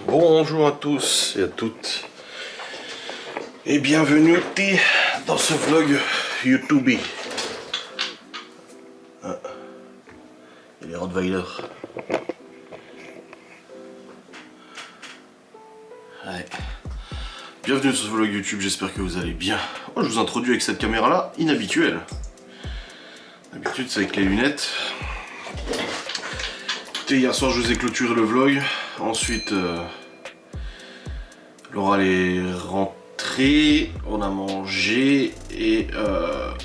Bonjour à tous et à toutes et bienvenue dans ce vlog YouTube. Ah. Et les Rottweiler. Ouais. Bienvenue sur ce vlog YouTube, j'espère que vous allez bien. Moi, je vous introduis avec cette caméra là, inhabituelle. D'habitude c'est avec les lunettes. Écoutez, hier soir je vous ai clôturé le vlog. Ensuite Laura elle est rentrée, on a mangé et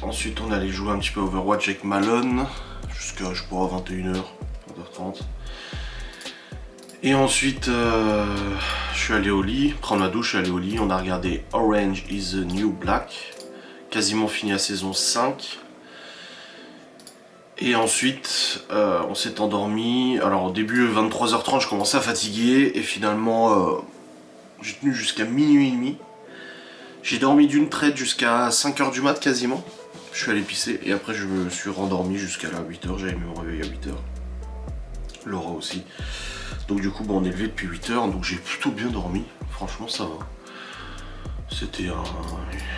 ensuite on allait jouer un petit peu Overwatch avec Malone jusqu'à je crois 21h, 20h30. Et ensuite je suis allé au lit, prendre ma douche, je suis allé au lit, on a regardé Orange is the New Black, quasiment fini la saison 5. Et ensuite on s'est endormi. Alors au début 23h30 je commençais à fatiguer et finalement j'ai tenu jusqu'à minuit et demi. J'ai dormi d'une traite jusqu'à 5h du mat quasiment. Je suis allé pisser et après je me suis rendormi jusqu'à 8h, j'avais mis mon réveil à 8h. Laura aussi. Donc du coup on est levé depuis 8h, donc j'ai plutôt bien dormi. Franchement ça va. C'était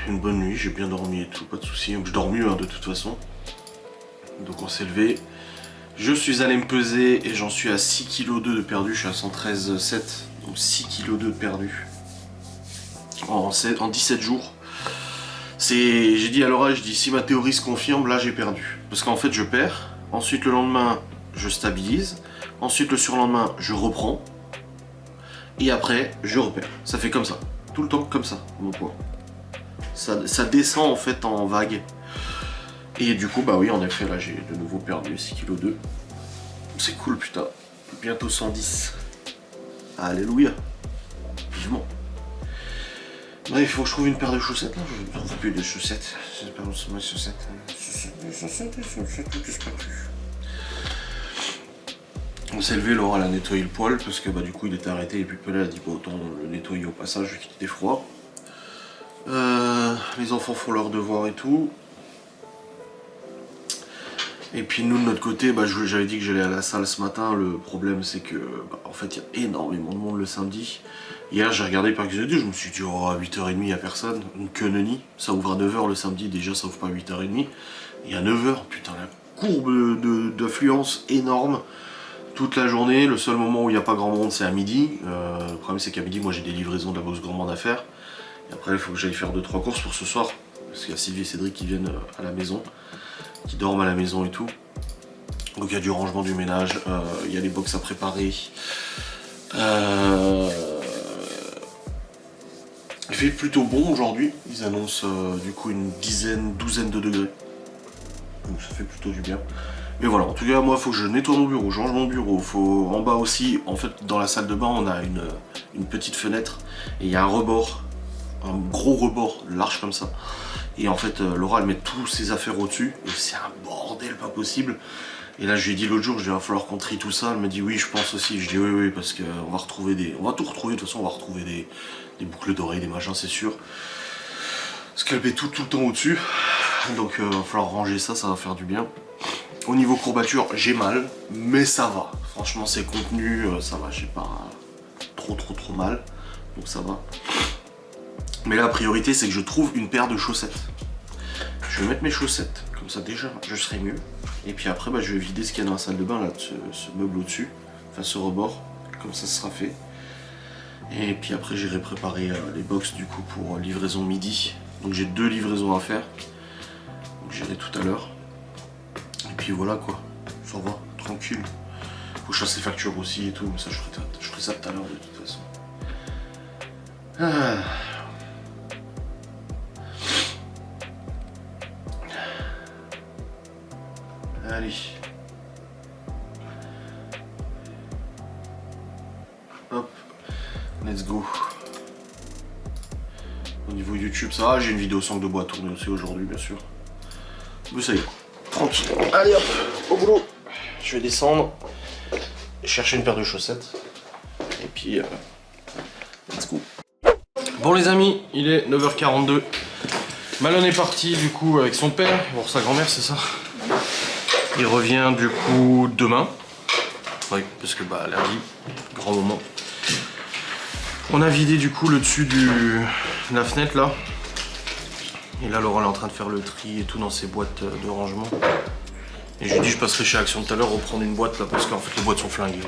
une bonne nuit, j'ai bien dormi et tout, pas de soucis. Je dors mieux de toute façon. Donc on s'est levé. Je suis allé me peser et j'en suis à 6,2 kg de perdu, je suis à 113,7 kg. Donc 6,2 kg de perdu en 17 jours. J'ai dit à Laura, je dis si ma théorie se confirme, là j'ai perdu. Parce qu'en fait je perds, ensuite le lendemain je stabilise, ensuite le surlendemain je reprends, et après je repère. Ça fait comme ça, tout le temps comme ça, mon poids. Ça descend en fait en vague. Et du coup bah oui en effet là j'ai de nouveau perdu 6,2 kg. C'est cool putain, bientôt 110. Alléluia, vivement. Bref, il faut que je trouve une paire de chaussettes là, je ne trouve plus de chaussettes. J'ai perdu mes chaussettes. On s'est levé, Laura elle a nettoyé le poêle parce que bah du coup il était arrêté et puis elle a dit bah autant le nettoyer au passage vu qu'il était froid. Les enfants font leurs devoirs et tout. Et puis nous de notre côté, bah, j'avais dit que j'allais à la salle ce matin. Le problème c'est que bah, en fait il y a énormément de monde le samedi. Hier j'ai regardé par curiosité, je me suis dit oh à 8h30 il n'y a personne, que nenni. Ça ouvre à 9h le samedi, déjà ça ouvre pas à 8h30. Et à 9h, putain la courbe d'affluence énorme. Toute la journée, le seul moment où il n'y a pas grand monde c'est à midi. Le problème c'est qu'à midi moi j'ai des livraisons de la box gourmande à faire. Et après il faut que j'aille faire 2-3 courses pour ce soir. Parce qu'il y a Sylvie et Cédric qui viennent à la maison, qui dorment à la maison et tout. Donc il y a du rangement du ménage, il y a des box à préparer. Il fait plutôt bon aujourd'hui, ils annoncent du coup une douzaine de degrés. Donc ça fait plutôt du bien. Mais voilà, en tout cas moi il faut que je nettoie mon bureau, je range mon bureau, faut en bas aussi, en fait dans la salle de bain on a une petite fenêtre et il y a un rebord, un gros rebord large comme ça. Et en fait Laura elle met tous ses affaires au-dessus et c'est un bordel pas possible. Et là je lui ai dit l'autre jour, il va falloir qu'on trie tout ça. Elle m'a dit oui je pense aussi. Je dis oui parce qu'on va retrouver on va tout retrouver, de toute façon on va retrouver des boucles d'oreilles, des machins c'est sûr. Parce qu'elle met tout le temps au-dessus. Donc il va falloir ranger ça, ça va faire du bien. Au niveau courbature j'ai mal, mais ça va. Franchement c'est contenu, ça va, j'ai pas trop mal. Donc ça va. Mais la priorité c'est que je trouve une paire de chaussettes. Je vais mettre mes chaussettes, comme ça déjà je serai mieux. Et puis après bah, je vais vider ce qu'il y a dans la salle de bain là, de ce meuble au dessus, enfin ce rebord, comme ça ce sera fait. Et puis après j'irai préparer les box du coup pour livraison midi. Donc j'ai 2 livraisons à faire, donc j'irai tout à l'heure. Et puis voilà quoi, ça va, tranquille. Faut que je fasse les factures aussi et tout, mais ça je ferai ça tout à l'heure de toute façon. Ah. Allez. Hop. Let's go. Au niveau YouTube, ça va. J'ai une vidéo sangle de bois à tourner aussi aujourd'hui, bien sûr. Mais ça y est. Tranquille. Allez hop, au boulot. Je vais descendre. Chercher une paire de chaussettes. Et puis, let's go. Bon les amis, il est 9h42. Malone est parti du coup avec son père, voir sa grand-mère, c'est ça. Il revient du coup demain. Oui, parce que bah lundi, grand moment. On a vidé du coup le dessus de la fenêtre là. Et là Laura elle est en train de faire le tri et tout dans ses boîtes de rangement. Et je lui dis je passerai chez Action tout à l'heure reprendre une boîte là parce qu'en fait les boîtes sont flinguées.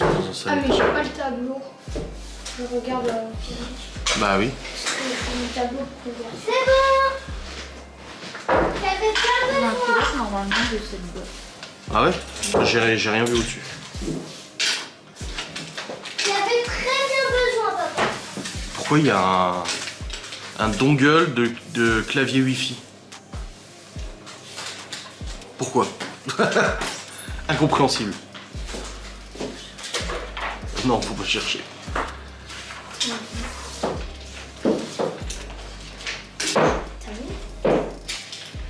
Ah mais j'ai pas le tableau. Je regarde Bah oui. le tableau pour regarder. C'est bon. J'avais pas On a un besoin. pilote normalement de cette boîte. Ah ouais? J'ai rien vu au-dessus. J'avais très bien besoin, papa. Pourquoi il y a un dongle de clavier Wi-Fi? Pourquoi? Incompréhensible. Non, faut pas chercher.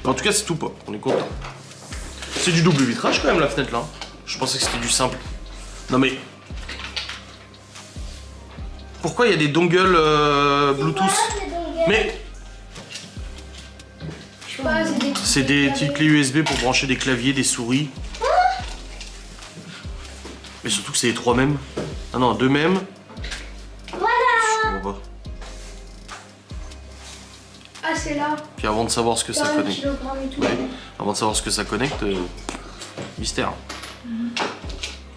En tout cas, c'est tout pop, on est content. C'est du double vitrage quand même la fenêtre là. Je pensais que c'était du simple. Non mais. Pourquoi il y a des dongles Bluetooth? Voilà, les dongles. Mais Je sais pas, c'est des petites clés USB pour brancher des claviers, des souris. Mais surtout que c'est les trois mêmes. Ah non, deux mêmes. Voilà. Je comprends pas. Ah c'est là. Puis avant de savoir ce que ça T'as un connecte. kilogramme et tout. Ouais. Avant de savoir ce que ça connecte, mystère.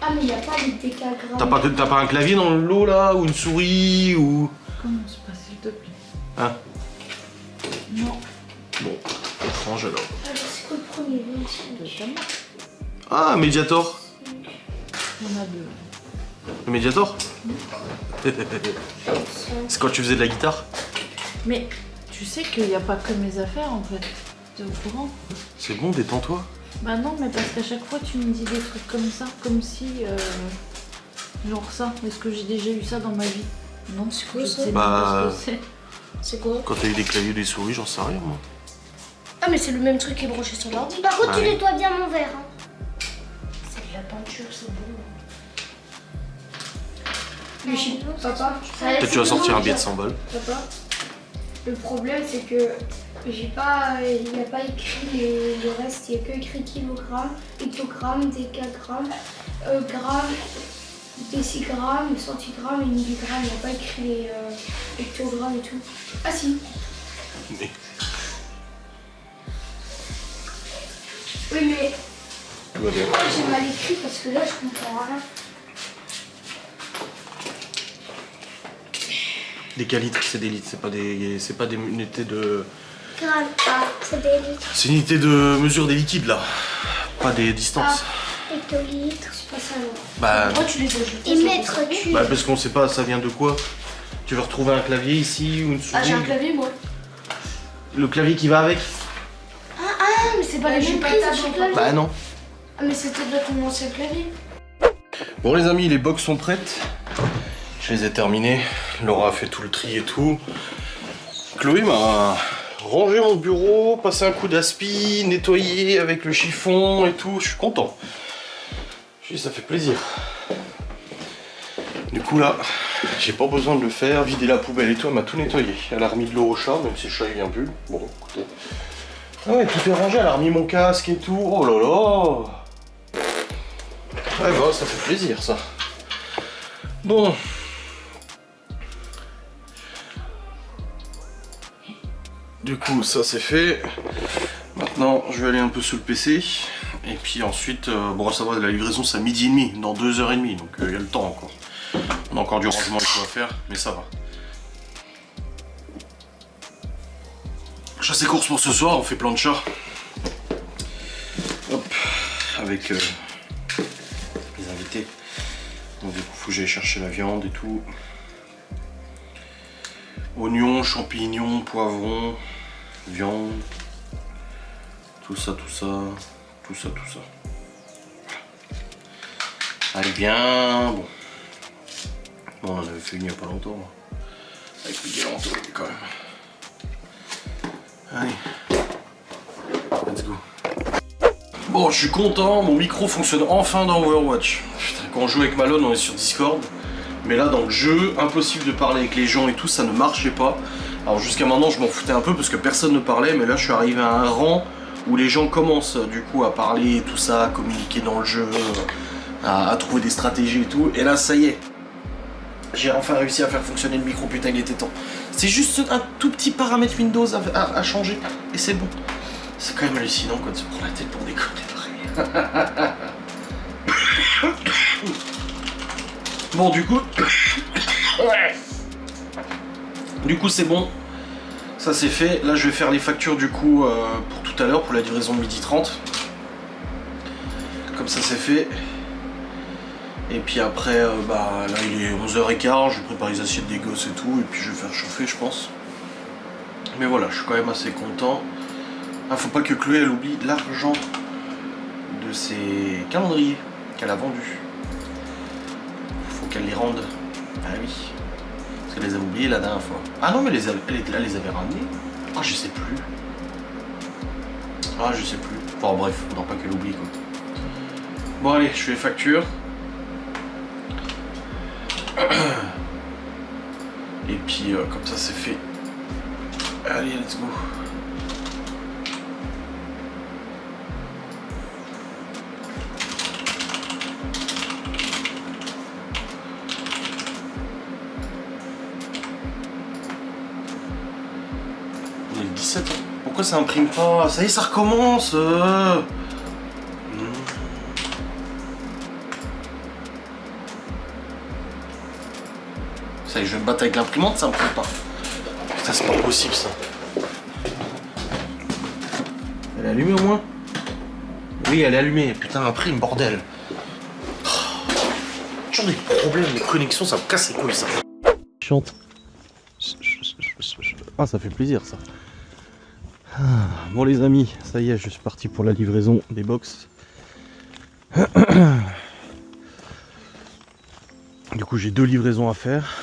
Ah mais il n'y a pas les décagrammes. T'as pas un clavier dans le lot là? Ou une souris? Ou. Commence pas s'il te plaît. Hein? Non. Bon, étrange alors. Alors c'est quoi le premier? 25. Totalement. Ah, Mediator. On a deux. Le Mediator. C'est quand tu faisais de la guitare? Mais tu sais qu'il n'y a pas que mes affaires en fait. T'es au courant? C'est bon, détends-toi. Bah non, mais parce qu'à chaque fois tu me dis des trucs comme ça, comme si. Genre ça. Est-ce que j'ai déjà eu ça dans ma vie? Non, c'est quoi, ça? Bah, ce que c'est. C'est quoi? Quand t'as eu des claviers, des souris, j'en sais rien moi. Ah mais c'est le même truc qui est branché sur l'ordi. Par contre, tu Ouais. nettoies bien mon verre. Hein. C'est de la peinture, c'est bon. Le chip, papa. Peut-être tu vas sortir un billet de 100 balles. Papa, le problème c'est que j'ai pas, il n'y a pas écrit le reste, il n'y a que écrit kilogramme, hectogramme, décagramme, gramme, décigramme, centigramme et milligramme. Il n'y a pas écrit les hectogrammes et tout. Ah si. Mais Oui mais tout va bien. moi j'ai mal écrit parce que là je comprends rien. Des calitres, c'est des litres, c'est pas des unités de. Grave. Ah, c'est des litres. C'est une unité de mesure des liquides là, pas des distances. Hectolitres. C'est pas ça alors. Bah, Pourquoi tu les as jetés? Et ça mètres fait ça cubes. bah parce qu'on sait pas ça vient de quoi. Tu veux retrouver un clavier ici ou une souris? Ah j'ai un clavier moi. Le clavier qui va avec? Ah mais c'est pas les mêmes prises sur clavier. Bah non. Ah mais c'était de ton ancien clavier. Bon les amis, les box sont prêtes. Je les ai terminées. Laura a fait tout le tri et tout. Chloé m'a rangé mon bureau, passé un coup d'aspi, nettoyé avec le chiffon et tout. Je suis content. Je dis ça fait plaisir. Du coup là, j'ai pas besoin de le faire. Vider la poubelle et tout, elle m'a tout nettoyé. Elle a remis de l'eau au chat, même si le chat il vient plus. Bon, écoutez. Ah ouais, tout est rangé. Elle a remis mon casque et tout. Oh là là. Ouais bah ça fait plaisir ça. Bon. Du coup ça c'est fait. Maintenant je vais aller un peu sur le PC. Et puis ensuite, bon ça va, la livraison c'est à 12h30, dans 2h30, donc il y a le temps encore. On a encore du rangement et tout à faire, mais ça va. Chasse et course pour ce soir, on fait plein de chats. Hop, avec les invités. Donc du coup faut que j'aille chercher la viande et tout. Oignons, champignons, poivrons, viande. Tout ça, tout ça, tout ça, tout ça. Allez bien, bon. Bon, on en avait fait une il n'y a pas longtemps. Avec le galanteau quand même. Allez. Let's go. Bon, je suis content, mon micro fonctionne enfin dans Overwatch. Putain, quand on joue avec Malone, on est sur Discord. Mais là, dans le jeu, impossible de parler avec les gens et tout, ça ne marchait pas. Alors jusqu'à maintenant, je m'en foutais un peu parce que personne ne parlait, mais là, je suis arrivé à un rang où les gens commencent du coup à parler et tout ça, à communiquer dans le jeu, à trouver des stratégies et tout. Et là, ça y est. J'ai enfin réussi à faire fonctionner le micro, putain il était temps. C'est juste un tout petit paramètre Windows à changer et c'est bon. C'est quand même hallucinant quoi de se prendre la tête pour déconner pareil. Bon du coup... Du coup c'est bon. Ça c'est fait. Là je vais faire les factures du coup pour tout à l'heure, pour la livraison de 12h30. Comme ça c'est fait. Et puis après, là il est 11h15, je vais préparer les assiettes des gosses et tout, et puis je vais faire chauffer je pense. Mais voilà, je suis quand même assez content. Ah, faut pas que Chloé elle oublie l'argent de ses calendriers qu'elle a vendus. Faut qu'elle les rende. Ah oui. Parce qu'elle les a oubliés la dernière fois. Ah non mais elle les avait ramenés. Ah je sais plus. Ah je sais plus. Enfin bref, faudra pas qu'elle oublie quoi. Bon allez, je fais les factures. Et puis comme ça c'est fait. Allez, let's go. On est le 17 ans. Pourquoi ça imprime pas? Ça y est, ça recommence. Ça y est, je vais me battre avec l'imprimante, ça imprime pas. Putain, c'est pas possible ça. Elle est allumée au moins? Oui, elle est allumée. Putain, imprime, bordel. Toujours des problèmes, les connexions, ça me casse les couilles ça. Chante. Ah, ça fait plaisir ça. Bon les amis, ça y est, je suis parti pour la livraison des box. Du coup, j'ai 2 livraisons à faire.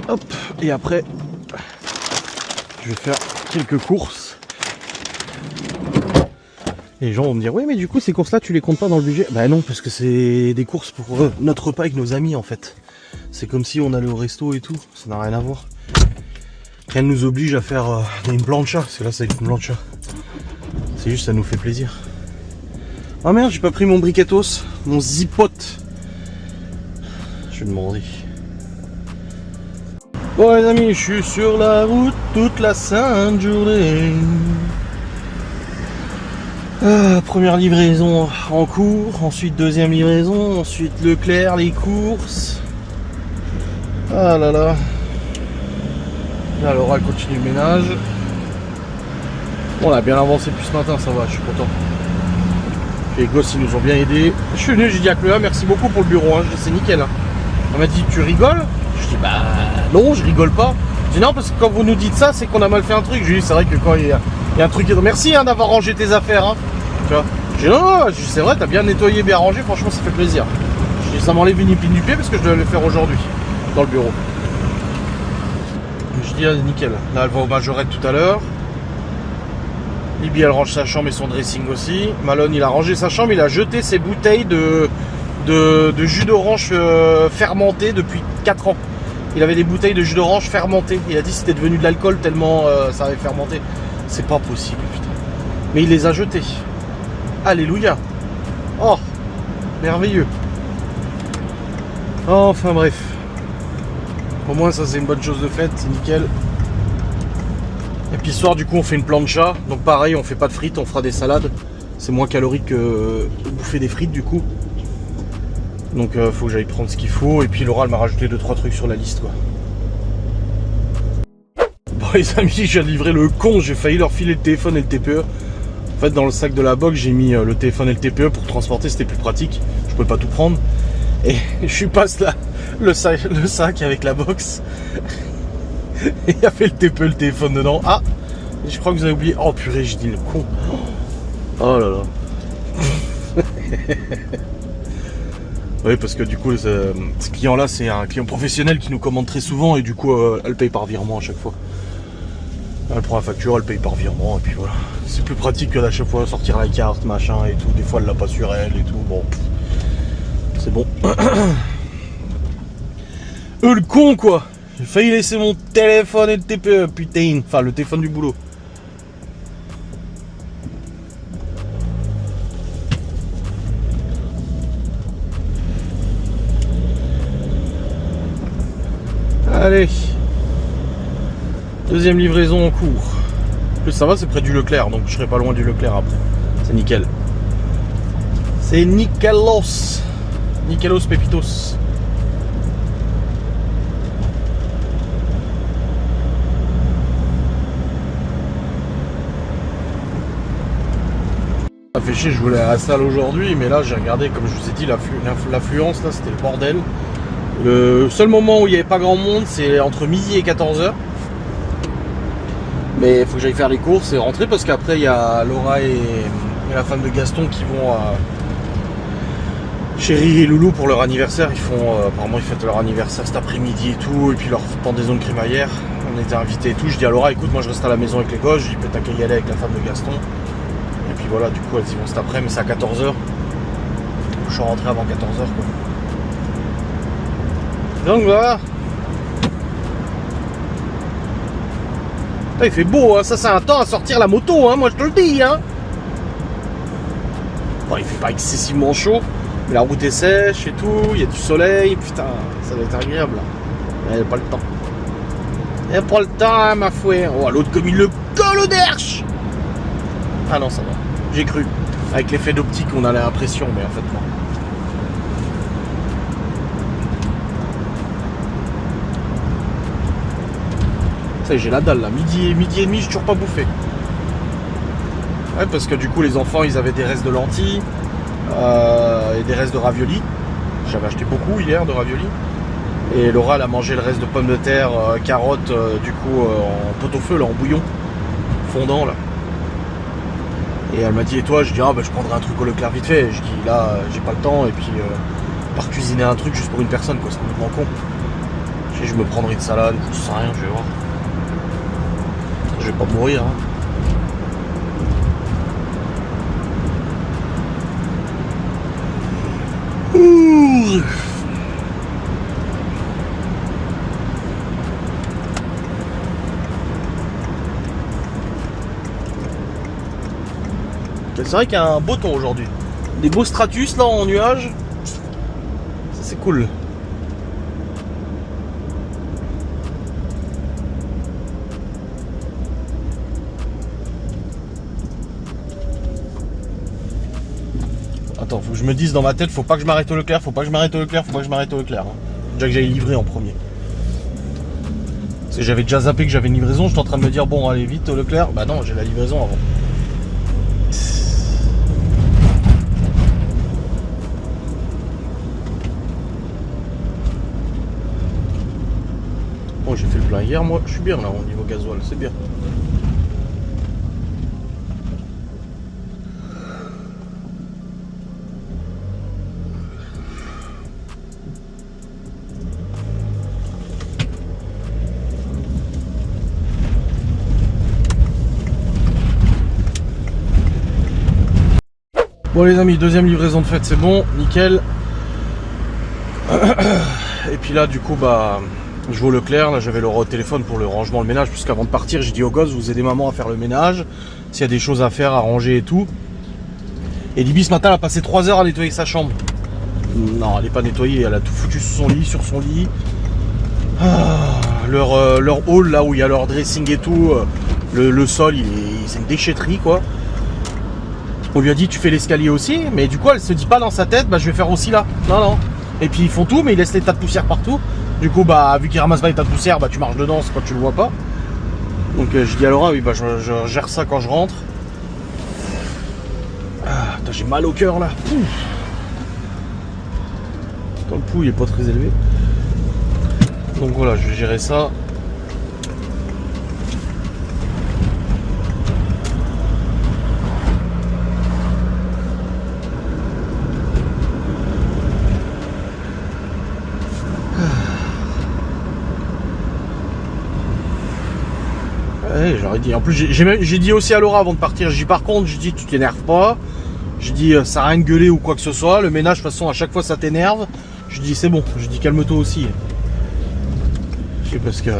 Hop, et après, je vais faire quelques courses. Et les gens vont me dire, oui, mais du coup, ces courses-là, tu les comptes pas dans le budget? Bah non, parce que c'est des courses pour notre repas avec nos amis, en fait. C'est comme si on allait au resto et tout, ça n'a rien à voir. Rien ne nous oblige à faire une plancha, parce que là, c'est une plancha. C'est juste, ça nous fait plaisir. Ah merde, j'ai pas pris mon briquetos, mon zipote. Je vais demander. Bon les amis, je suis sur la route toute la sainte journée. Première livraison en cours, ensuite deuxième livraison, ensuite Leclerc, les courses. Ah là là. Là Laura continue le ménage. Bon, on a bien avancé depuis ce matin, ça va, je suis content. Les gosses ils nous ont bien aidés. Je suis venu, j'ai dit à Chloé, merci beaucoup pour le bureau, hein. C'est nickel. Hein. Elle m'a dit, tu rigoles? Je dis, bah non, je rigole pas. Je dis, non, parce que quand vous nous dites ça, c'est qu'on a mal fait un truc. Je lui dis, c'est vrai que quand il y a un truc... Merci hein, d'avoir rangé tes affaires. Hein. Tu vois. Je dis, non, c'est vrai, t'as bien nettoyé, bien rangé, franchement, ça fait plaisir. Je dis, ça m'enlève une épine du pied parce que je dois le faire aujourd'hui, dans le bureau. Je dis, ah, nickel. Là, elle va au Majorette tout à l'heure. Libby, elle range sa chambre et son dressing aussi. Malone, il a rangé sa chambre, il a jeté ses bouteilles de jus d'orange fermenté depuis 4 ans. Il avait des bouteilles de jus d'orange fermenté. Il a dit que c'était devenu de l'alcool tellement ça avait fermenté. C'est pas possible, putain. Mais il les a jetés. Alléluia. Oh, merveilleux. Enfin bref. Au moins ça c'est une bonne chose de faite, c'est nickel. Et puis ce soir du coup on fait une plancha. Donc pareil, on fait pas de frites, on fera des salades. C'est moins calorique que bouffer des frites du coup. Donc faut que j'aille prendre ce qu'il faut. Et puis Laura elle m'a rajouté 2-3 trucs sur la liste quoi. Bon les amis, j'ai livré le con. J'ai failli leur filer le téléphone et le TPE. En fait dans le sac de la box j'ai mis le téléphone et le TPE pour transporter, c'était plus pratique. Je pouvais pas tout prendre. Et je lui passe là le sac avec la box. Et il y avait le TPE, le téléphone dedans. Ah, je crois que vous avez oublié. Oh purée, je dis le con. Oh là là. Oui, parce que du coup, ce client-là, c'est un client professionnel qui nous commande très souvent et du coup, elle paye par virement à chaque fois. Elle prend la facture, elle paye par virement et puis voilà. C'est plus pratique que d'à chaque fois sortir la carte, machin et tout. Des fois, elle l'a pas sur elle et tout. Bon, c'est bon. Le con quoi. J'ai failli laisser mon téléphone et le TPE, putain. Enfin, le téléphone du boulot. Allez. Deuxième livraison en cours. En plus ça va, c'est près du Leclerc, donc je serai pas loin du Leclerc après. C'est nickel. C'est Nickelos. Nickelos Pepitos. Ça fait chier, je voulais à la salle aujourd'hui, mais là j'ai regardé, comme je vous ai dit, l'affluence là c'était le bordel. Le seul moment où il n'y avait pas grand monde, c'est entre midi et 14h. Mais il faut que j'aille faire les courses et rentrer parce qu'après il y a Laura et la femme de Gaston qui vont à Chéri et Loulou pour leur anniversaire. Ils font apparemment ils fêtent leur anniversaire cet après-midi et tout, et puis leur pendaison de crémaillère. On était invités et tout. Je dis à Laura, écoute, moi je reste à la maison avec les gosses. Je dis, t'as qu'à y aller avec la femme de Gaston. Et puis voilà, du coup elles y vont cet après, mais c'est à 14h. Je suis rentré avant 14h quoi. Donc voilà. Il fait beau, hein. Ça c'est un temps à sortir la moto, hein. Moi je te le dis, hein. Bon, il fait pas excessivement chaud, mais la route est sèche et tout, il y a du soleil, putain, ça doit être agréable. Il n'y a pas le temps. Il n'y a pas le temps, hein, ma fouette. Oh, l'autre comme il le colle au derche. Ah non, ça va. J'ai cru. Avec l'effet d'optique, on a l'impression, mais en fait non. Ça y est, j'ai la dalle là. Midi et demi, j'ai toujours pas bouffé. Ouais, parce que du coup, les enfants, ils avaient des restes de lentilles et des restes de raviolis. J'avais acheté beaucoup hier de raviolis. Et Laura, elle a mangé le reste de pommes de terre, carottes, du coup, en pot-au-feu, là, en bouillon fondant là. Et elle m'a dit, et toi? Je dis, ah bah je prendrai un truc au Leclerc vite fait. Je dis, là, j'ai pas le temps. Et puis, par cuisiner un truc juste pour une personne, quoi, c'est complètement con. Je me prendrai une salade, je sais rien, je vais voir. Je vais pas mourir, hein. Ouh. C'est vrai qu'il y a un beau temps aujourd'hui. Des beaux stratus là en nuage. Ça c'est cool. Attends, faut que je me dise dans ma tête, faut pas que je m'arrête au Leclerc, faut pas que je m'arrête au Leclerc, faut pas que je m'arrête au Leclerc. Hein. Déjà que j'allais livrer en premier. Parce que j'avais déjà zappé que j'avais une livraison, j'étais en train de me dire bon allez vite au Leclerc. Bah non, j'ai la livraison avant. Bon, j'ai fait le plein hier, moi je suis bien là au niveau gasoil, c'est bien. Bon les amis, deuxième livraison de fête, c'est bon, nickel. Et puis là du coup bah je vais au Leclerc, là j'avais Laura au téléphone pour le rangement, le ménage, puisqu'avant de partir j'ai dit aux gosses, vous aidez maman à faire le ménage, s'il y a des choses à faire, à ranger et tout. Et Libby ce matin elle a passé 3 heures à nettoyer sa chambre. Non, elle n'est pas nettoyée, elle a tout foutu sur son lit. Leur hall là où il y a leur dressing et tout, le sol c'est une déchetterie quoi. On lui a dit tu fais l'escalier aussi, mais du coup elle se dit pas dans sa tête bah je vais faire aussi là. Non non. Et puis ils font tout mais ils laissent les tas de poussière partout. Du coup bah vu qu'ils ramassent pas les tas de poussière bah tu marches dedans, c'est quand tu le vois pas. Donc je dis à Laura oui bah je gère ça quand je rentre. Ah, j'ai mal au cœur là. Quand le pouls il est pas très élevé. Donc voilà, je vais gérer ça. Ouais, j'aurais dit. En plus, j'ai dit aussi à Laura avant de partir. J'ai dit par contre, j'ai dit tu t'énerves pas. J'ai dit ça sert à rien de gueuler ou quoi que ce soit. Le ménage, de toute façon, à chaque fois ça t'énerve. Je dis c'est bon. Je dis calme-toi aussi. Je sais parce que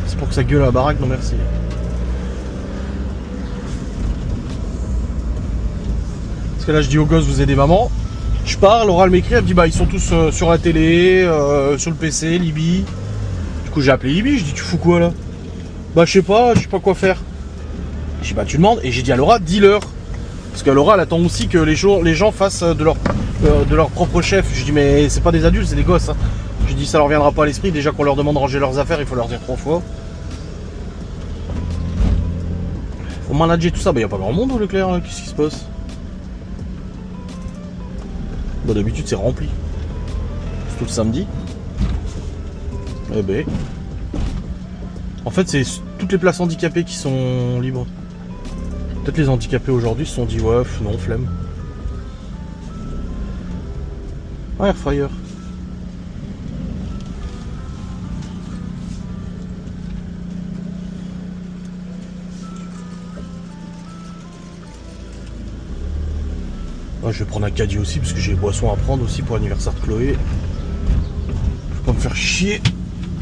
c'est pour que ça gueule à la baraque, non merci. Parce que là je dis aux gosses vous aidez maman. Je pars, Laura elle m'écrit, elle me dit bah ils sont tous sur la télé, sur le PC, Libby. coup j'ai appelé Ibi, je dis tu fous quoi là? Bah je sais pas quoi faire. J'ai dit bah tu demandes, et j'ai dit à Laura, dis-leur. Parce que Laura elle attend aussi que les gens fassent de leur propre chef. Je dis mais c'est pas des adultes, c'est des gosses. Hein. Je dis ça leur viendra pas à l'esprit, déjà qu'on leur demande de ranger leurs affaires, il faut leur dire 3 fois. Faut manager tout ça, bah y a pas grand monde au Leclerc là, qu'est-ce qui se passe? Bah d'habitude c'est rempli. C'est tout le samedi. Eh ben. En fait c'est toutes les places handicapées qui sont libres. Peut-être les handicapés aujourd'hui se sont dit ouais non flemme. Ah air fryer. Ouais, je vais prendre un caddie aussi parce que j'ai des boissons à prendre aussi pour l'anniversaire de Chloé. Je vais pas me faire chier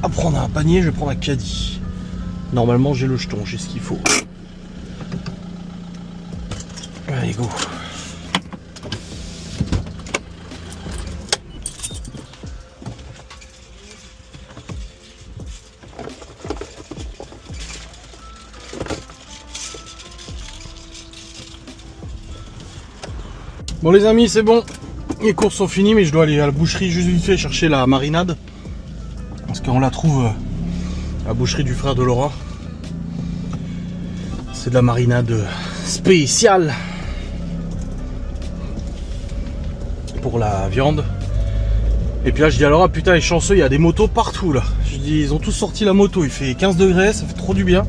à prendre un panier, je vais prendre un caddie. Normalement j'ai le jeton, j'ai ce qu'il faut. Allez go. Bon les amis c'est bon, les courses sont finies mais je dois aller à la boucherie juste vite fait chercher la marinade. Parce qu'on la trouve à la boucherie du frère de Laura. C'est de la marinade spéciale pour la viande. Et puis là je dis à Laura putain les chanceux, il y a des motos partout là. Je dis ils ont tous sorti la moto, il fait 15 degrés, ça fait trop du bien.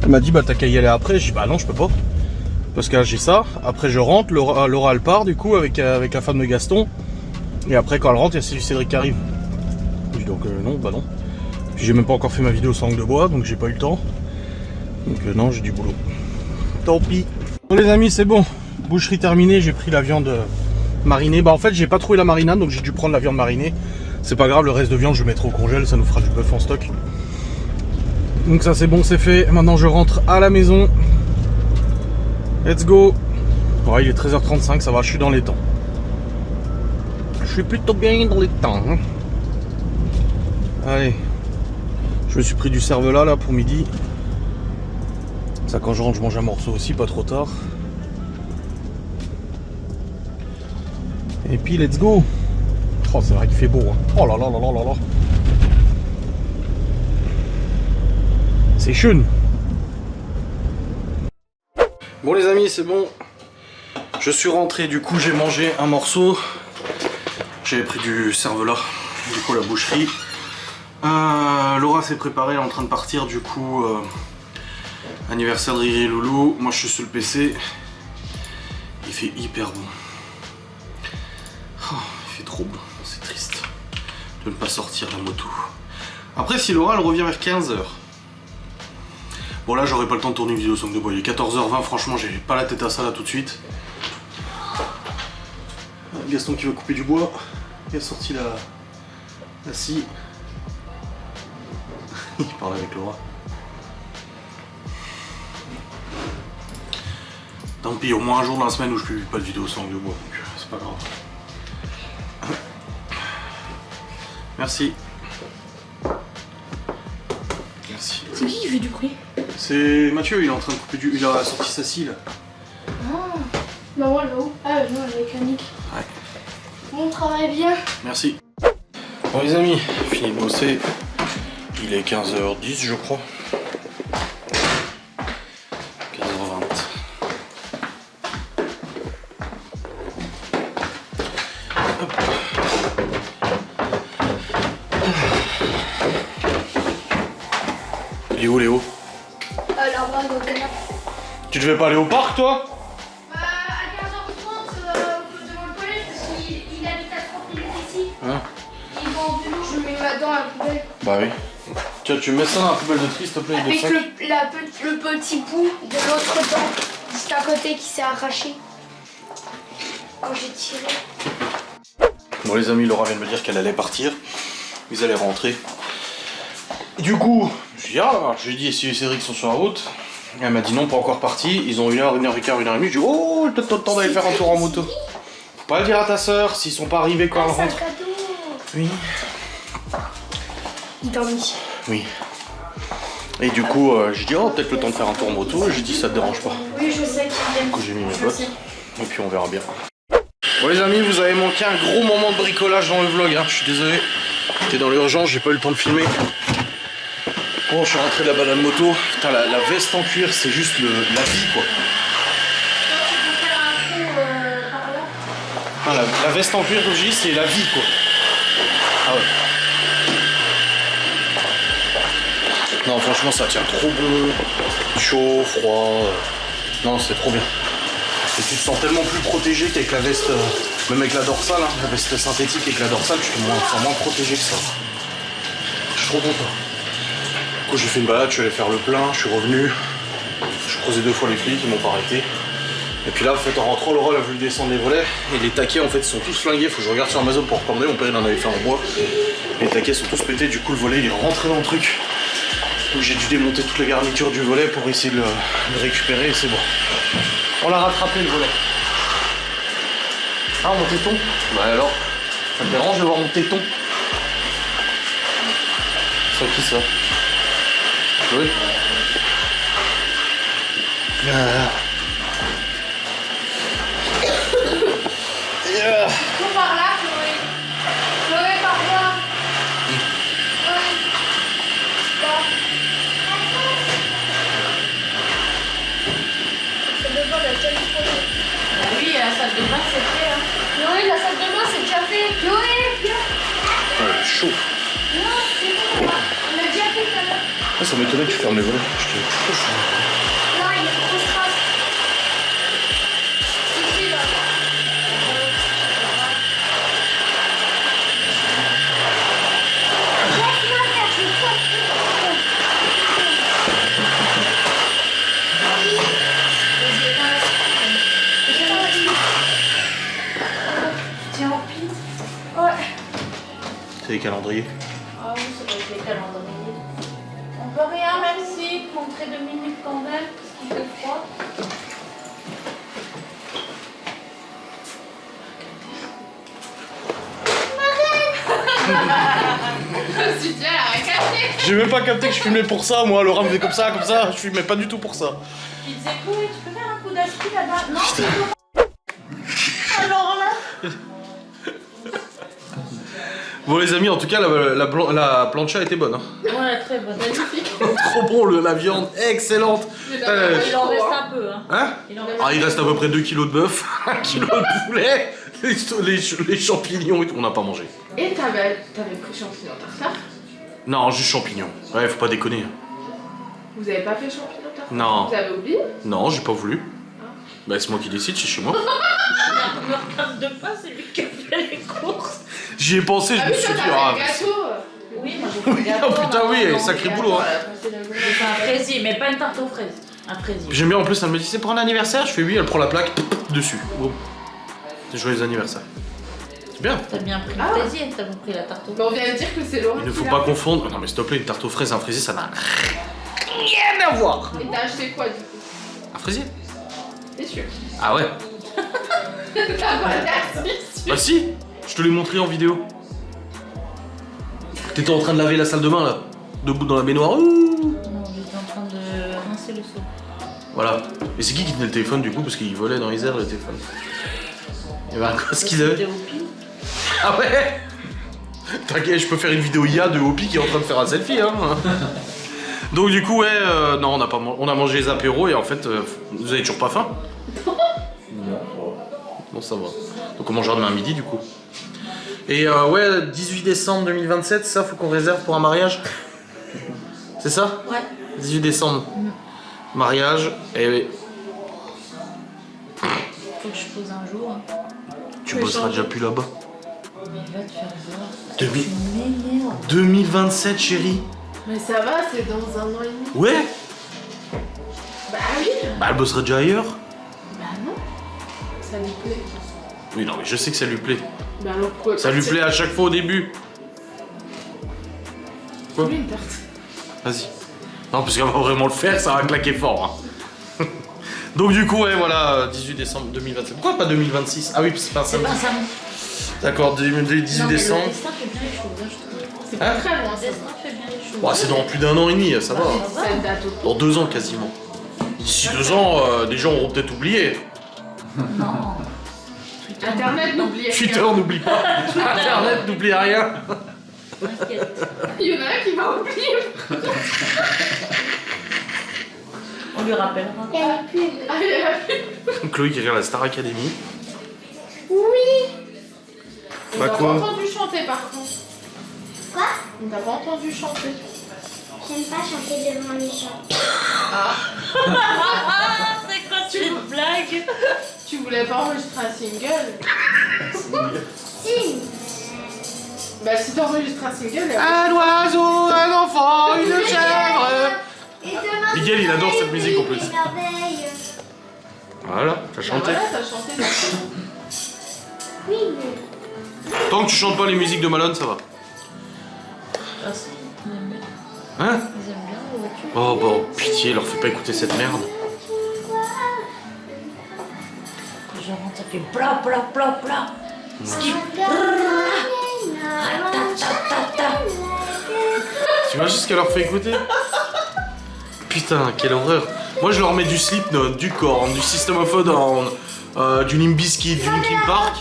Elle m'a dit bah t'as qu'à y aller après, je dis bah non je peux pas. Parce que là j'ai ça, après je rentre, Laura elle part du coup avec la femme de Gaston. Et après quand elle rentre, il y a Cédric qui arrive. Je dis donc non, bah non. Puis j'ai même pas encore fait ma vidéo sans langue de bois, donc j'ai pas eu le temps. Donc non, j'ai du boulot. Tant pis. Bon les amis, c'est bon. Boucherie terminée, j'ai pris la viande marinée. Bah en fait j'ai pas trouvé la marinade, donc j'ai dû prendre la viande marinée. C'est pas grave, le reste de viande je le mettrai au congèle, ça nous fera du bœuf en stock. Donc ça c'est bon, c'est fait. Maintenant je rentre à la maison. Let's go. Ouais, il est 13h35, ça va, je suis dans les temps. Je suis plutôt bien dans les temps. Hein. Allez. Je me suis pris du cervelas là pour midi. Ça quand je rentre, je mange un morceau aussi, pas trop tard. Et puis let's go. Oh, c'est vrai qu'il fait beau. Hein. Oh là là là là là là. C'est chun. Bon les amis, c'est bon. Je suis rentré, du coup j'ai mangé un morceau. J'avais pris du cervelas, du coup la boucherie. Laura s'est préparée, elle est en train de partir, du coup anniversaire de Riri et Loulou. Moi je suis sur le PC. Il fait hyper bon. Oh, il fait trop bon, c'est triste de ne pas sortir la moto. Après si Laura elle revient vers 15h. Bon là j'aurais pas le temps de tourner une vidéo sans de bois, il est 14h20, franchement j'ai pas la tête à ça là tout de suite. Gaston qui va couper du bois, il a sorti la scie. Il parle avec Laura. Tant pis, au moins un jour dans la semaine où je publie pas de vidéo sans de bois, donc c'est pas grave. Merci. Merci. C'est qui fait du bruit? C'est Mathieu, il est en train de couper il a sorti sa scie là. Ah, maman elle va où? Ah non, elle est avec Annick. Ouais. Bon travail bien. Merci. Bon les amis, fini de bosser. Il est 15h10 je crois. 15h20. Hop. Il est où Léo? Là-bas dans le canapé. Tu devais pas aller au parc toi? Bah à 15h30 devant le collège parce qu'il habite à 30 minutes ici. Hein? Il va en vélo, je le mets dans la poubelle. Bah oui. Tiens, tu mets ça dans la poubelle de tri s'il te plaît, Avec le petit bout de l'autre dent, juste à côté qui s'est arraché quand j'ai tiré. Bon les amis, Laura vient de me dire qu'elle allait partir. Ils allaient rentrer. Et du coup, j'ai dit si Cédric sont sur la route. Elle m'a dit non, pas encore parti. Ils ont 1h, 1h15, 1h30. Je dis oh, peut-être le temps d'aller faire un tour en moto. Faut pas le dire à ta soeur s'ils sont pas arrivés quand elle C'est un rentre. cadeau. Oui. Il dormit. Oui. Et du coup, j'ai dit, oh, peut-être le temps de faire un tour moto. Et j'ai dit, ça te dérange pas. Oui, je sais qu'il vient. Du coup, j'ai mis mes bottes. Et puis, on verra bien. Bon, les amis, vous avez manqué un gros moment de bricolage dans le vlog. Hein. Je suis désolé. J'étais dans l'urgence, j'ai pas eu le temps de filmer. Bon, je suis rentré de la balade moto. Putain, la veste en cuir, c'est juste la vie, quoi. Ah, la veste en cuir, comme je dis, c'est la vie, quoi. Ah ouais. Non, franchement, ça tient trop bon. Chaud, froid. Non, c'est trop bien. Et tu te sens tellement plus protégé qu'avec la veste, même avec la dorsale, hein, la veste synthétique avec la dorsale, tu te sens moins protégé que ça. Je suis trop content. Du coup, j'ai fait une balade, je suis allé faire le plein, je suis revenu. Je croisais 2 fois les flics, ils m'ont pas arrêté. Et puis là, en fait, en rentrant, Laura a voulu descendre les volets. Et les taquets, en fait, sont tous flingués. Faut que je regarde sur Amazon pour recommander. Mon père, il en avait fait en bois. Les taquets sont tous pétés. Du coup, le volet, il est rentré dans le truc. Donc, j'ai dû démonter toutes les garnitures du volet pour essayer de le récupérer. Et c'est bon. On l'a rattrapé, le volet. Ah, mon téton? Bah alors, ça te dérange de voir mon téton? C'est qui, ça? Oui. Tout par là, Chloé. Chloé, par là. Ouais. Là. C'est de bord, la déjà fait. Bah oui, la salle de bain c'est fait. Hein. Chloé, la salle de bain, c'est déjà fait. Chloé, viens. Ouais, chaud. Non, c'est bon, on l'a déjà fait tout à l'heure. Ah, ça m'étonnait que tu fermes les volets. Je te... Non, il est trop strass. Ici, là. Tiens au pile. Ouais. C'est les calendriers. Ah oui, ça doit être les calendriers. On peut rien, merci. Rentrer 2 minutes quand même, parce qu'il fait froid. Je me suis dit, elle a rien capté. J'ai même pas capté que je filmais pour ça, moi. Laura me faisait comme ça. Je filmais pas du tout pour ça. Il disait, Chloé, tu peux faire un coup d'aspi là-bas? Non, c'est bon. Alors là. Bon, les amis, en tout cas, la plancha était bonne. Hein. Ouais, très bonne. Magnifique. Trop bon, la viande, excellente. Il en reste un peu. Hein. Hein? Il reste à peu près 2 kilos de bœuf, 1 kilo de poulet, les champignons et tout. On n'a pas mangé. Et t'avais pris champignon tartare? Non, juste champignons. Ouais, faut pas déconner. Vous avez pas fait champignon tartare? Non. Vous avez oublié? Non, j'ai pas voulu. Bah, c'est moi qui décide, c'est chez moi. Le table de pain, c'est lui qui a fait les courses. J'y ai pensé, je Ah me oui, suis toi dit. t'as Ah, fait le gâteau! Oui, moi j'ai fait oui, le gâteau. oh putain, oui, non, sacré mais boulot. Hein. J'ai fait un fraisier, mais pas une tarte aux fraises. Un fraisier. J'aime bien en plus, elle me dit c'est pour un anniversaire. Je fais oui, elle prend la plaque dessus. Bon. C'est joyeux anniversaire. C'est bien. T'as bien pris le fraisier, t'as pris la tarte aux Mais on vient de dire que c'est Laura Il ne qui faut l'a pas fait. confondre. Non, mais s'il te plaît, une tarte aux fraises et un fraisier, ça n'a rien à voir. Et t'as acheté quoi du coup? Un fraisier? T'es sûr? Ah ouais. T'as pas l'air si sûr. Bah si, je te l'ai montré en vidéo. T'étais en train de laver la salle de bain là, debout dans la baignoire. Ouh. Non, j'étais en train de rincer le seau. Voilà. Et c'est qui tenait le téléphone du coup parce qu'il volait dans les airs le téléphone. Il y avait un gosse qu'ils avaient. C'était au pile. Ah ouais. T'inquiète, je peux faire une vidéo IA de Hopi qui est en train de faire un selfie hein. Donc du coup ouais, non on a mangé les apéros et en fait vous avez toujours pas faim? Bon ça va. Donc on mangera demain midi du coup. Et ouais, 18 décembre 2027, ça faut qu'on réserve pour un mariage? C'est ça? Ouais. 18 décembre. Mariage, et Faut que je pose un jour. Hein. tu bosseras déjà plus là-bas. Mais il va te faire voir. Demi- Tu m'énerves. 2027 chérie. Mais ça va, c'est dans 1 an et demi. Ouais. Bah oui. Bah elle bossera déjà ailleurs. Bah non. Ça lui plaît. Oui non mais je sais que ça lui plaît. Bah alors pourquoi Ça lui plaît à chaque fois au début. Quoi? Lui, une tarte. Vas-y. Non parce qu'elle va vraiment le faire, ça va claquer fort. Hein. Donc du coup ouais voilà, 18 décembre 2027. Pourquoi pas 2026? Ah oui c'est pas un C'est samedi. pas un samedi. D'accord, 18 Non, mais décembre. le destin fait bien les choses, hein, je trouve. C'est Hein? pas très loin Le ça. destin fait bien les choses. Bah, c'est dans plus d'un an et demi, ça va. Cette date au Dans 2 ans quasiment. D'ici 2 ans, des gens auront peut-être oublié. Non. Internet, n'oubliez Twitter rien. n'oublie pas. Internet n'oublie rien. T'inquiète. Il y en a un qui va oublier. On lui rappellera. Il y a les pubs. Allez, la Chloé qui regarde la Star Academy. Oui. On Bah t'a quoi pas entendu chanter par contre. Quoi? On t'a pas entendu chanter. J'aime pas chanter devant les gens. Ah, c'est quoi cette blague? Tu voulais pas enregistrer un single? Si. Bah si t'enregistres un single, Un oiseau, un enfant, une chèvre. Et demain, Miguel, il adore cette musique en plus. les merveilles. Voilà, t'as Bah chanté. voilà, t'as chanté. Oui, mais... Tant que tu chantes pas les musiques de Malone, ça va. Ah si, ils aiment bien. Hein? Ils aiment bien la voiture. Oh bah pitié, leur fais pas écouter cette merde. Quand je rentre, ça fait pla pla pla pla. Skip. Tu imagines ce qu'elle leur fait écouter? Putain, quelle horreur. Moi je leur mets du Slipknot, du Korn, du System of a Down, du Limp Bizkit, du Linkin Park.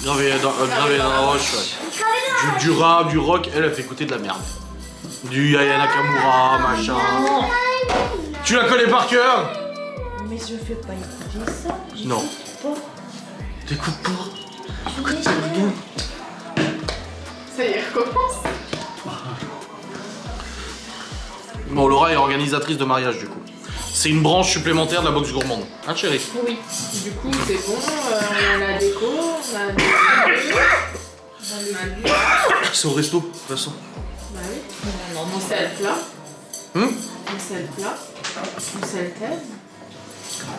Gravé dans la roche, ouais. Du rap, du rock, elle fait écouter de la merde. Du Aya Nakamura, machin. Tu la connais par cœur? Mais je fais pas écouter ça. Non. Pas. T'écoutes pas? Je n'ai jamais. Ça y est, recommence. Bon, Laura est organisatrice de mariage du coup. C'est une branche supplémentaire de la boxe gourmande. Hein chérie? Oui. Du coup, c'est bon, on a la déco, on a le lieu. C'est au resto, de toute façon. Bah oui. Non, On sait le plat. Hum? On sait le plat. On sait le thème.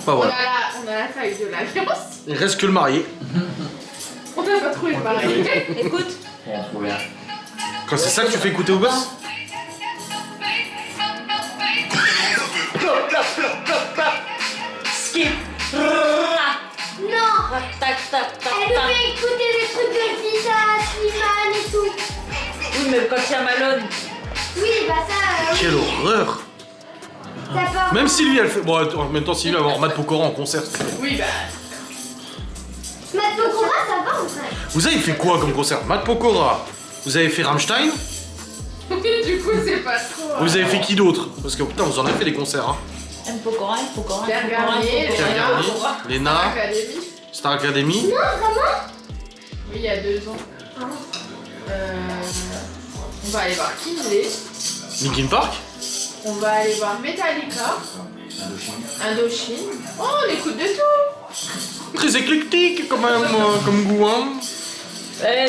Bah voilà. On a la taille de l'alliance. Il reste que le marié. On n'a pas trouvé le marié. Écoute. Quand c'est ça que tu fais écouter au boss? Skip. Non. Tac tac tac Elle nous tac. fait écouter des trucs de Lisa, Slimane et tout. Oui, mais quand il y a Malone. Oui, bah ça... Quelle horreur! Ça part... Même si lui, elle fait. Bon, en même temps, si lui va voir Matt Pokora en concert. s'il te plaît. Oui, bah. Matt Pokora, ça va en vrai. Vous avez fait quoi comme concert? Matt Pokora. Vous avez fait Rammstein? Du coup, c'est pas trop. Vous avez fait qui d'autre? Parce que putain, vous en avez fait des concerts, hein. M. Pokora, Pierre Garnier, Pierre Garnier, Léna, Académie. Star Academy. Non, vraiment? Oui, il y a 2 ans. On va aller voir Kinley. Linkin Park. On va aller voir Metallica. Indochine. Oh, on écoute de tout. Très éclectique quand même, comme goût, hein.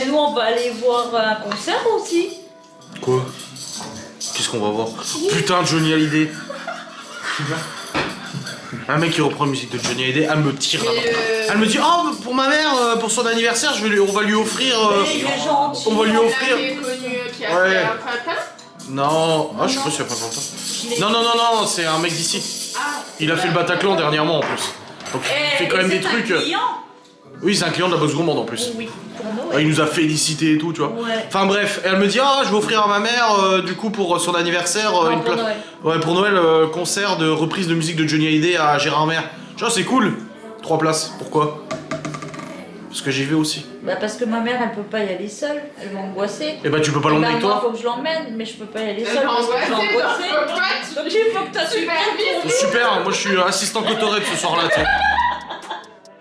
Nous, on va aller voir un concert aussi. Quoi? Qu'est-ce qu'on va voir? Putain, Johnny Hallyday. Un mec qui reprend la musique de Johnny Hallyday, elle me tire là. Elle me dit, oh, pour ma mère, pour son anniversaire, on va lui offrir. Il est gentil. On va lui offrir. Qui est connu, qui a Ouais. fait un printemps. Non, ah, je sais pas si il y a pas longtemps. Non, c'est un mec d'ici. Ah. Il a fait le Bataclan dernièrement en plus. Donc il fait quand même des trucs. Oui, c'est un client de la boxe gourmande en plus. Oui, pour Ah, Noël. il nous a félicité et tout, tu vois. Ouais. Enfin bref, elle me dit, ah, je vais offrir à ma mère, du coup, pour son anniversaire, Non, une pour place. Noël. Ouais, pour Noël, concert de reprise de musique de Johnny Hallyday à Gérardmer. Genre, c'est cool. 3 places. Pourquoi? Parce que j'y vais aussi. Bah parce que ma mère, elle peut pas y aller seule. Elle va angoisser. Et bah, tu peux pas l'emmener avec Moi, toi? faut que je l'emmène, mais je peux pas y aller Elle seule va parce que je vais angoisser, angoisser. Donc il faut que t'as super Supervise. Super, moi je suis assistant cotorette ce soir-là, tu sais.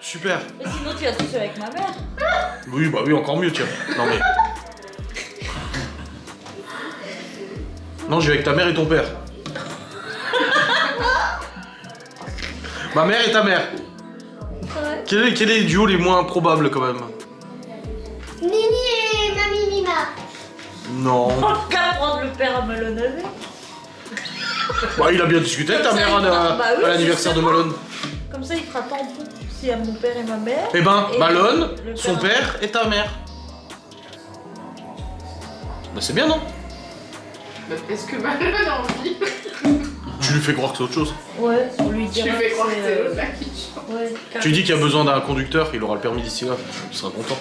Super. Mais sinon, tu vas tout seul avec ma mère. Oui, bah oui, encore mieux, tiens. Non mais. Non, je vais avec ta mère et ton père. Ma mère et ta mère. Ouais. Quel est les duos les moins probables quand même? Mimi et Mamie Mima. Non. On qu'à prendre le père à Malone avec. Bah, il a bien discuté avec ta mère Bah oui, à l'anniversaire de justement. Malone. Comme ça, il fera tampon. C'est à mon père et ma mère. Eh ben, Et Malone, le son père et ta mère. Bah, c'est bien, non? Est-ce que Malone a envie? Tu lui fais croire que c'est autre chose. Ouais, on lui Tu dira fais croire que c'est c'est, l'autre là qui chante. Ouais, Tu dis qu'il y a besoin d'un conducteur, il aura le permis d'ici là, il sera content.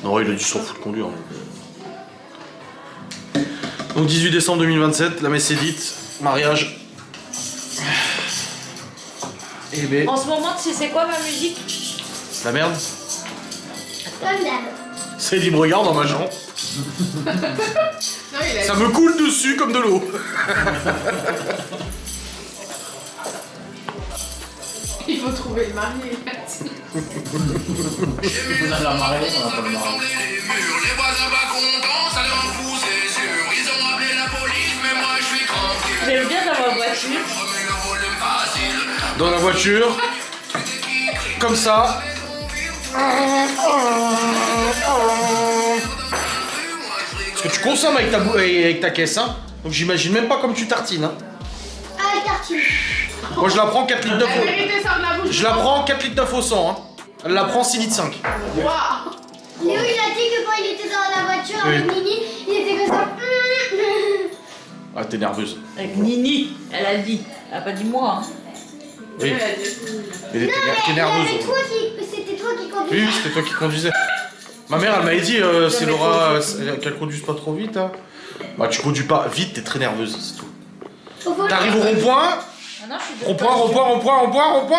Non, il a dit s'en fout de conduire. Donc 18 décembre 2027, la messe est dite, mariage. Et ben, En ce moment, tu sais c'est quoi ma musique? la merde. Comme d'hab. C'est dit me regarde dans ma jambe. Non, il a Ça me coule dessus comme de l'eau. Il faut trouver le mari. On a la marée, on a pas le marée. Les voisins pas contents, ça les rend fous, c'est sûr. Ils ont appelé la police, mais moi je suis tranquille. J'aime bien dans ma voiture. Remets le volume facile. Dans la voiture, comme ça. Parce que tu consommes avec ta caisse, hein. Donc j'imagine même pas comme tu tartines, hein. Ah, tartine. Moi je la prends 4 litres La d'œuf au... vérité sort de la bouche. Je la prends 4 litres d'œuf au 100, hein. Elle la prend 6 litres 5. Waouh. Léo, il a dit que quand il était dans la voiture Oui. avec Nini, il était comme ça. Ah, t'es nerveuse. Avec Nini, elle a dit. Elle a pas dit moi. Hein. Oui. Elle a dit. Mais t'es nerveuse. C'était toi qui Oui, conduisais. c'était toi qui conduisais. Ma mère, elle m'avait dit, c'est Laura, qu'elle conduise pas trop vite, hein. Bah, tu conduis pas vite, t'es très nerveuse, c'est tout. T'arrives au rond-point, Ah non, je suis rond-point.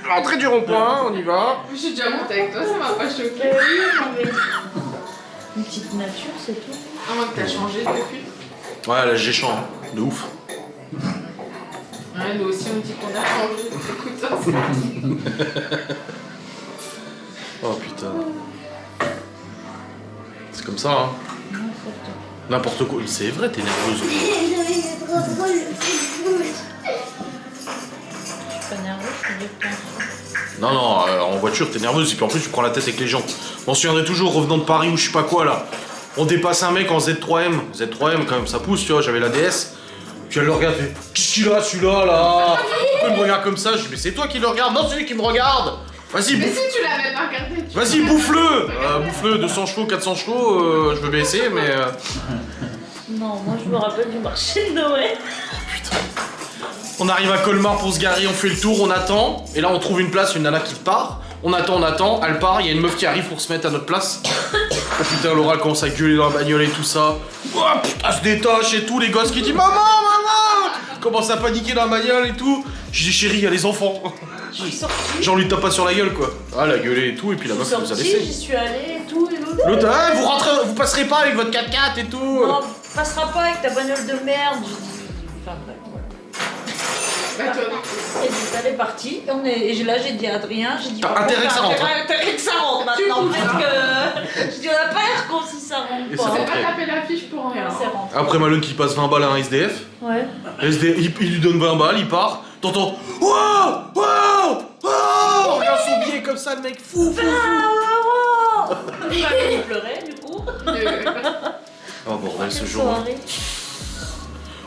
L'entrée du rond-point, on y va. Je suis déjà montée avec toi, ça m'a pas choqué. Une petite nature, c'est tout. À moins que t'as changé depuis. Ouais, là, j'ai changé, hein. De ouf. Ouais, nous aussi on dit qu'on a changé. Écoute ça. Oh putain. C'est comme ça, hein. N'importe quoi. C'est vrai, t'es nerveuse. C'est trop drôle. Je suis pas nerveuse, je suis détendue. Non, en voiture, t'es nerveuse. Et puis en plus, tu prends la tête avec les gens. Je m'en souviendrai toujours, revenant de Paris ou je sais pas quoi, là. On dépasse un mec en Z3M. Z3M, quand même, ça pousse, tu vois. J'avais la DS. Puis elle le regarde, elle fait qu'est-ce qu'il a celui-là là? Pourquoi il me regarde comme ça? Je dis mais c'est toi qui le regarde, non c'est lui qui me regarde! Vas-y, Mais bouffe! si tu l'avais pas regardé, tu Vas-y, bouffe-le! Bouffe-le, 200 chevaux, 400 chevaux, je veux bien essayer, mais. Non, moi je me rappelle du marché de Noël. On arrive à Colmar pour se garer, on fait le tour, on attend, et là on trouve une place, une nana qui part. On attend, elle part, il y a une meuf qui arrive pour se mettre à notre place. Oh putain, Laura elle commence à gueuler dans la bagnole et tout ça. Oh putain, elle se détache et tout, les gosses qui disent maman! Commence à paniquer dans la bagnole et tout. Je dis chérie, il y a les enfants. Je suis sortie. Genre lui tape pas sur la gueule quoi. Ah, elle a gueulé et tout, et puis la Je meuf suis elle nous a sortie, laissé. j'y suis allée et tout. Et l'autre, L'autre, ah, vous passerez pas avec votre 4x4 et tout. non, passera pas avec ta bagnole de merde. J'ai dit, enfin bref, voilà. Bah, toi, Et puis elle est partie, et là j'ai dit à Adrien, j'ai dit T'as intérêt que ça rentre, Intérêt que ça rentre maintenant, parce que je dis on a pas l'air con si ça rentre Et pas. ça c'est rentre. pas taper l'affiche pour rien. C'est rentré. Après Malone qui passe 20 balles à un SDF. Ouais. Il lui donne 20 balles, il part. T'entends wow, wow, wow. Regarde son billet comme ça, le mec fou. Il va pleurer du coup. Oh bordel ce Quelle jour. soirée.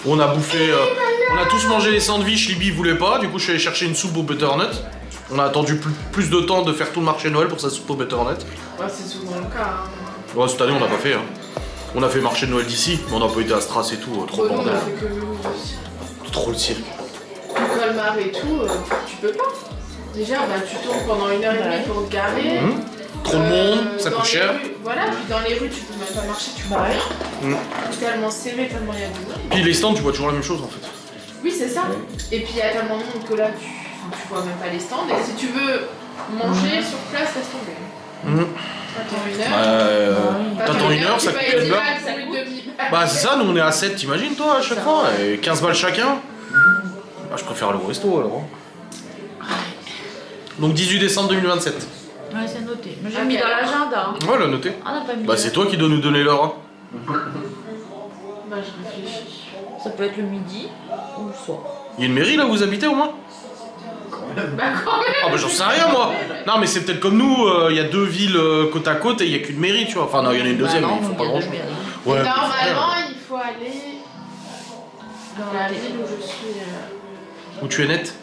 On a bouffé, on a tous mangé les sandwichs, Libby voulait pas, du coup je suis allé chercher une soupe au butternut. On a attendu plus de temps de faire tout le marché Noël pour sa soupe au butternut. Ouais, c'est souvent le cas. Hein. Ouais, cette année on n'a pas fait. Hein. On a fait marché de Noël d'ici, mais on n'a pas été à Stras et tout, trop Bon, nous, on bordel. a fait que nous aussi. Trop le cirque. Colmar et tout, tu peux pas. Déjà, bah, tu tournes pendant 1h30 pour te garer. Trop de monde, ça dans coûte les cher. rues- voilà, puis dans les rues, tu peux même pas marcher, tu vois Bah rien. Tellement serré, tellement il y a de monde. Puis les stands, tu vois toujours la même chose en fait. Oui, c'est ça. Et puis il y a tellement de monde que là, tu vois même pas les stands. Et si tu veux manger sur place, laisse tomber. T'attends une heure. T'attends une heure, ça tu coûte payes une 10 heure. balles pour une demi-balle. Bah c'est ça, nous on est à 7, t'imagines toi à chaque fois, et 15 balles chacun. Bah je préfère aller au resto alors. Donc 18 décembre 2027. Ouais, c'est noté. Mais j'ai Ok. mis dans l'agenda. Hein. Ouais, l'a noté. On n'a pas mis. Bah c'est toi qui dois nous donner l'heure. Hein. Bah, je réfléchis. Ça peut être le midi ou le soir. Il y a une mairie là où vous habitez au moins? Bah, quand même. Ah bah j'en sais rien moi. Non mais c'est peut-être comme nous, il y a 2 villes côte à côte et il y a qu'une mairie tu vois. Enfin non, il y en a une deuxième, Bah mais non, ils font pas il y a grand deux chose. mairies. Ouais, Normalement, il faut aller dans la ville où je suis. où tu es net?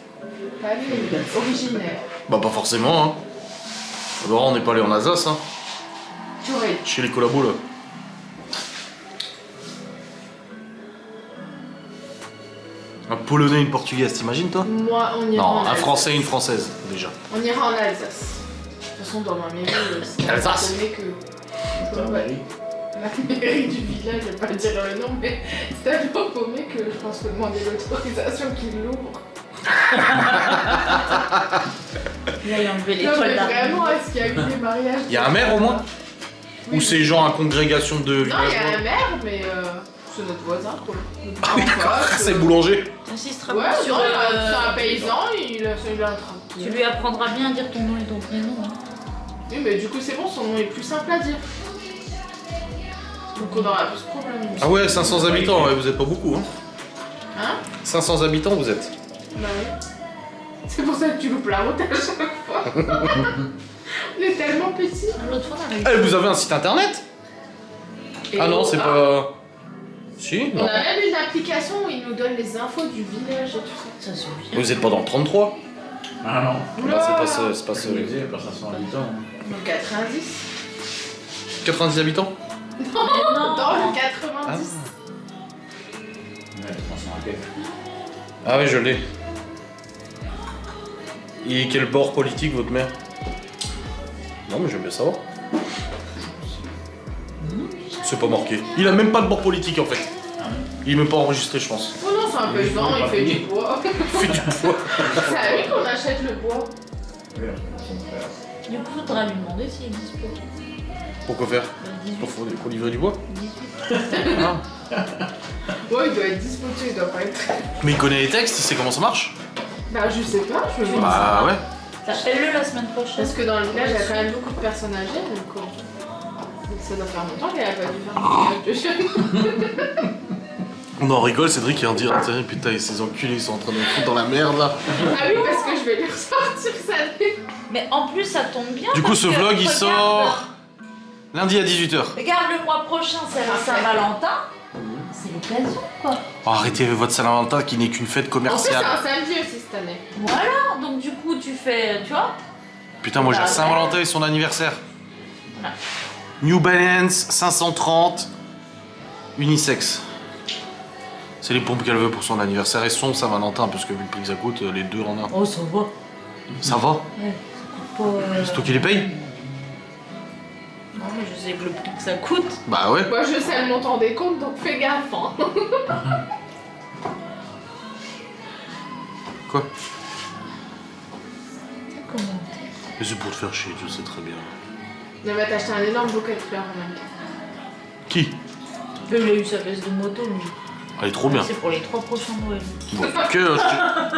Pas ville, originaire. Bah pas forcément hein. Laurent on n'est pas allé en Alsace hein. Tu aurais. Chez les collabos là. Un Polonais et une Portugaise, t'imagines toi? Moi, on ira en Non, un Alsace. Français et une Française déjà. On ira en Alsace. De toute façon, dans ma mairie, c'est Alsace. donné que. Dans la mairie. La mairie du village, je vais pas dire le nom, mais c'est tellement paumé que je pense qu'il faut demander l'autorisation qu'il l'ouvre. Là, il a enlevé Non, mais l'étoile d'araignée. vraiment, est-ce qu'il y a eu des mariages? Il y a un maire au moins? Oui. Ou c'est genre une congrégation de Non, il y villageois? a un maire, mais c'est notre voisin, quoi. Notre Ah oui, grand d'accord. pote, C'est boulanger. T'insistera Ouais, pas sur. non, c'est un paysan, il a un train. Tu lui apprendras bien à dire ton nom et ton prénom. Hein. Oui, mais du coup, c'est bon, son nom est plus simple à dire. Donc on aura plus de problème. Ah ouais, 500 habitants, ouais, vous êtes pas beaucoup, hein? Hein? 500 habitants, vous êtes. Bah oui. C'est pour ça que tu loupes la route à chaque fois. On est tellement petits. L'autre fois, on a réussi. Eh, vous avez un site internet? Et Ah non, c'est pas... Si, On non. a même une application où il nous donne les infos du village et tout ça. Ça, c'est bien. Vous êtes pas dans le 33? Ah non. Oula. C'est pas ce... C'est pas ce... C'est pas 500 habitants. Donc 90. 90 habitants? Dans le 90. Ouais, 500 à quelques. Ah oui, je l'ai. Et quel bord politique, votre mère? Non, mais j'aime bien savoir. C'est pas marqué. Il a même pas de bord politique, en fait. Il est même pas enregistré, je pense. Oh non, c'est un paysan, il fait du bois. Il fait du poids. C'est à lui qu'on achète le bois. Oui, son frère. Du coup, faudra lui demander s'il est dispo. Pourquoi faire? 18. Faut livrer du bois? 18. Ah. Ouais, il doit être disposé, il doit pas être. Mais il connaît les textes, il sait comment ça marche? Bah, je sais pas, je vais voir. Bah ouais. T'appelles-le la semaine prochaine. Parce que dans le village, il y a quand même beaucoup de personnes âgées, donc ça doit faire longtemps qu'elle a pas dû faire un village de jeunes. On en rigole, Cédric, et on dit, ah, putain, et ces enculés, ils sont en train de me foutre dans la merde, là. Ah oui, parce que je vais lui ressortir ça. Mais en plus, ça tombe bien. Du coup, parce ce que, vlog, il regarde, sort lundi à 18h. Regarde, le mois prochain, c'est la Saint-Valentin. C'est l'occasion, quoi. Oh, arrêtez votre Saint-Valentin qui n'est qu'une fête En plus, c'est commerciale. un samedi aussi cette année. Voilà, donc du coup, tu fais, tu vois. Putain, moi j'ai Bah, Saint-Valentin et son anniversaire. Voilà. New Balance 530 unisex. C'est les pompes qu'elle veut pour son anniversaire et son Saint-Valentin, parce que vu le prix que ça coûte, les deux en un. Oh, ça va. Ça va? Ouais, ça coûte pas. C'est toi qui les payes? Non, mais je sais que le prix que ça coûte. Bah ouais. Moi, je sais le montant des comptes, donc fais gaffe. Hein. Quoi? T'as commenté. Mais c'est pour te faire chier, tu sais très bien. Il va t'acheter un énorme bouquet de fleurs en même temps. Qui? Il a eu sa veste de moto, lui. Elle est trop bien. C'est pour les 3 prochains Noël. Bon, ok,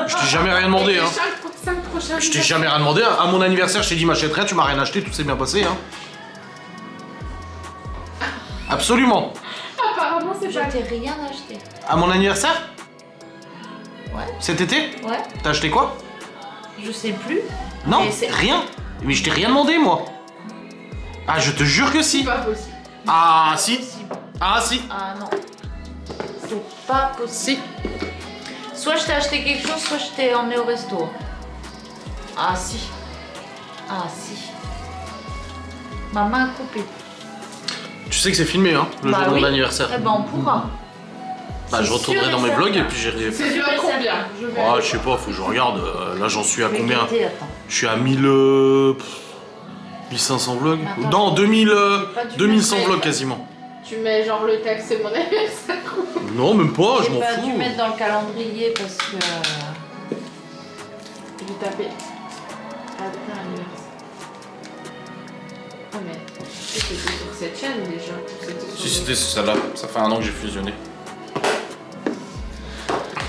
je t'ai jamais rien demandé, Et hein. les 5 prochains Je t'ai jamais rien demandé. À mon anniversaire, je t'ai dit m'achète rien, tu m'as rien acheté, tout s'est bien passé, hein. Absolument. Apparemment, c'est Je pas. t'ai rien acheté. À mon anniversaire? Ouais. Cet été? Ouais, T'as acheté quoi? je sais plus. Non, Mais c'est- rien. Mais je t'ai rien demandé, moi. Ah, je te jure que C'est si. pas possible. Ah, si. Possible. Ah, si. Ah non. C'est pas possible. Soit je t'ai acheté quelque chose, soit je t'ai emmené au resto. Ah si. Ah si. Ma main a coupé. Tu sais que c'est filmé, hein, le Bah jour de oui. mon anniversaire. Eh ben on pourra. Bah, je c'est retournerai sûr dans et mes vlogs et certain. puis j'irai. C'est dur à combien? Je vais. Ah, je sais pas, faut que je regarde. Là, j'en suis à Mais combien? guetter, attends. Je suis à 1500 vlogs. Attends. Non, 2000, pas dû 2100 mettre- vlogs quasiment. Tu mets genre le texte, c'est mon anniversaire. Non, même pas, je J'ai m'en pas dû fous. mettre dans le calendrier parce que. Je vais taper. Après anniversaire. Ah mais c'était sur cette chaîne déjà. C'était sur Si c'était celle-là, ça fait un an que j'ai fusionné.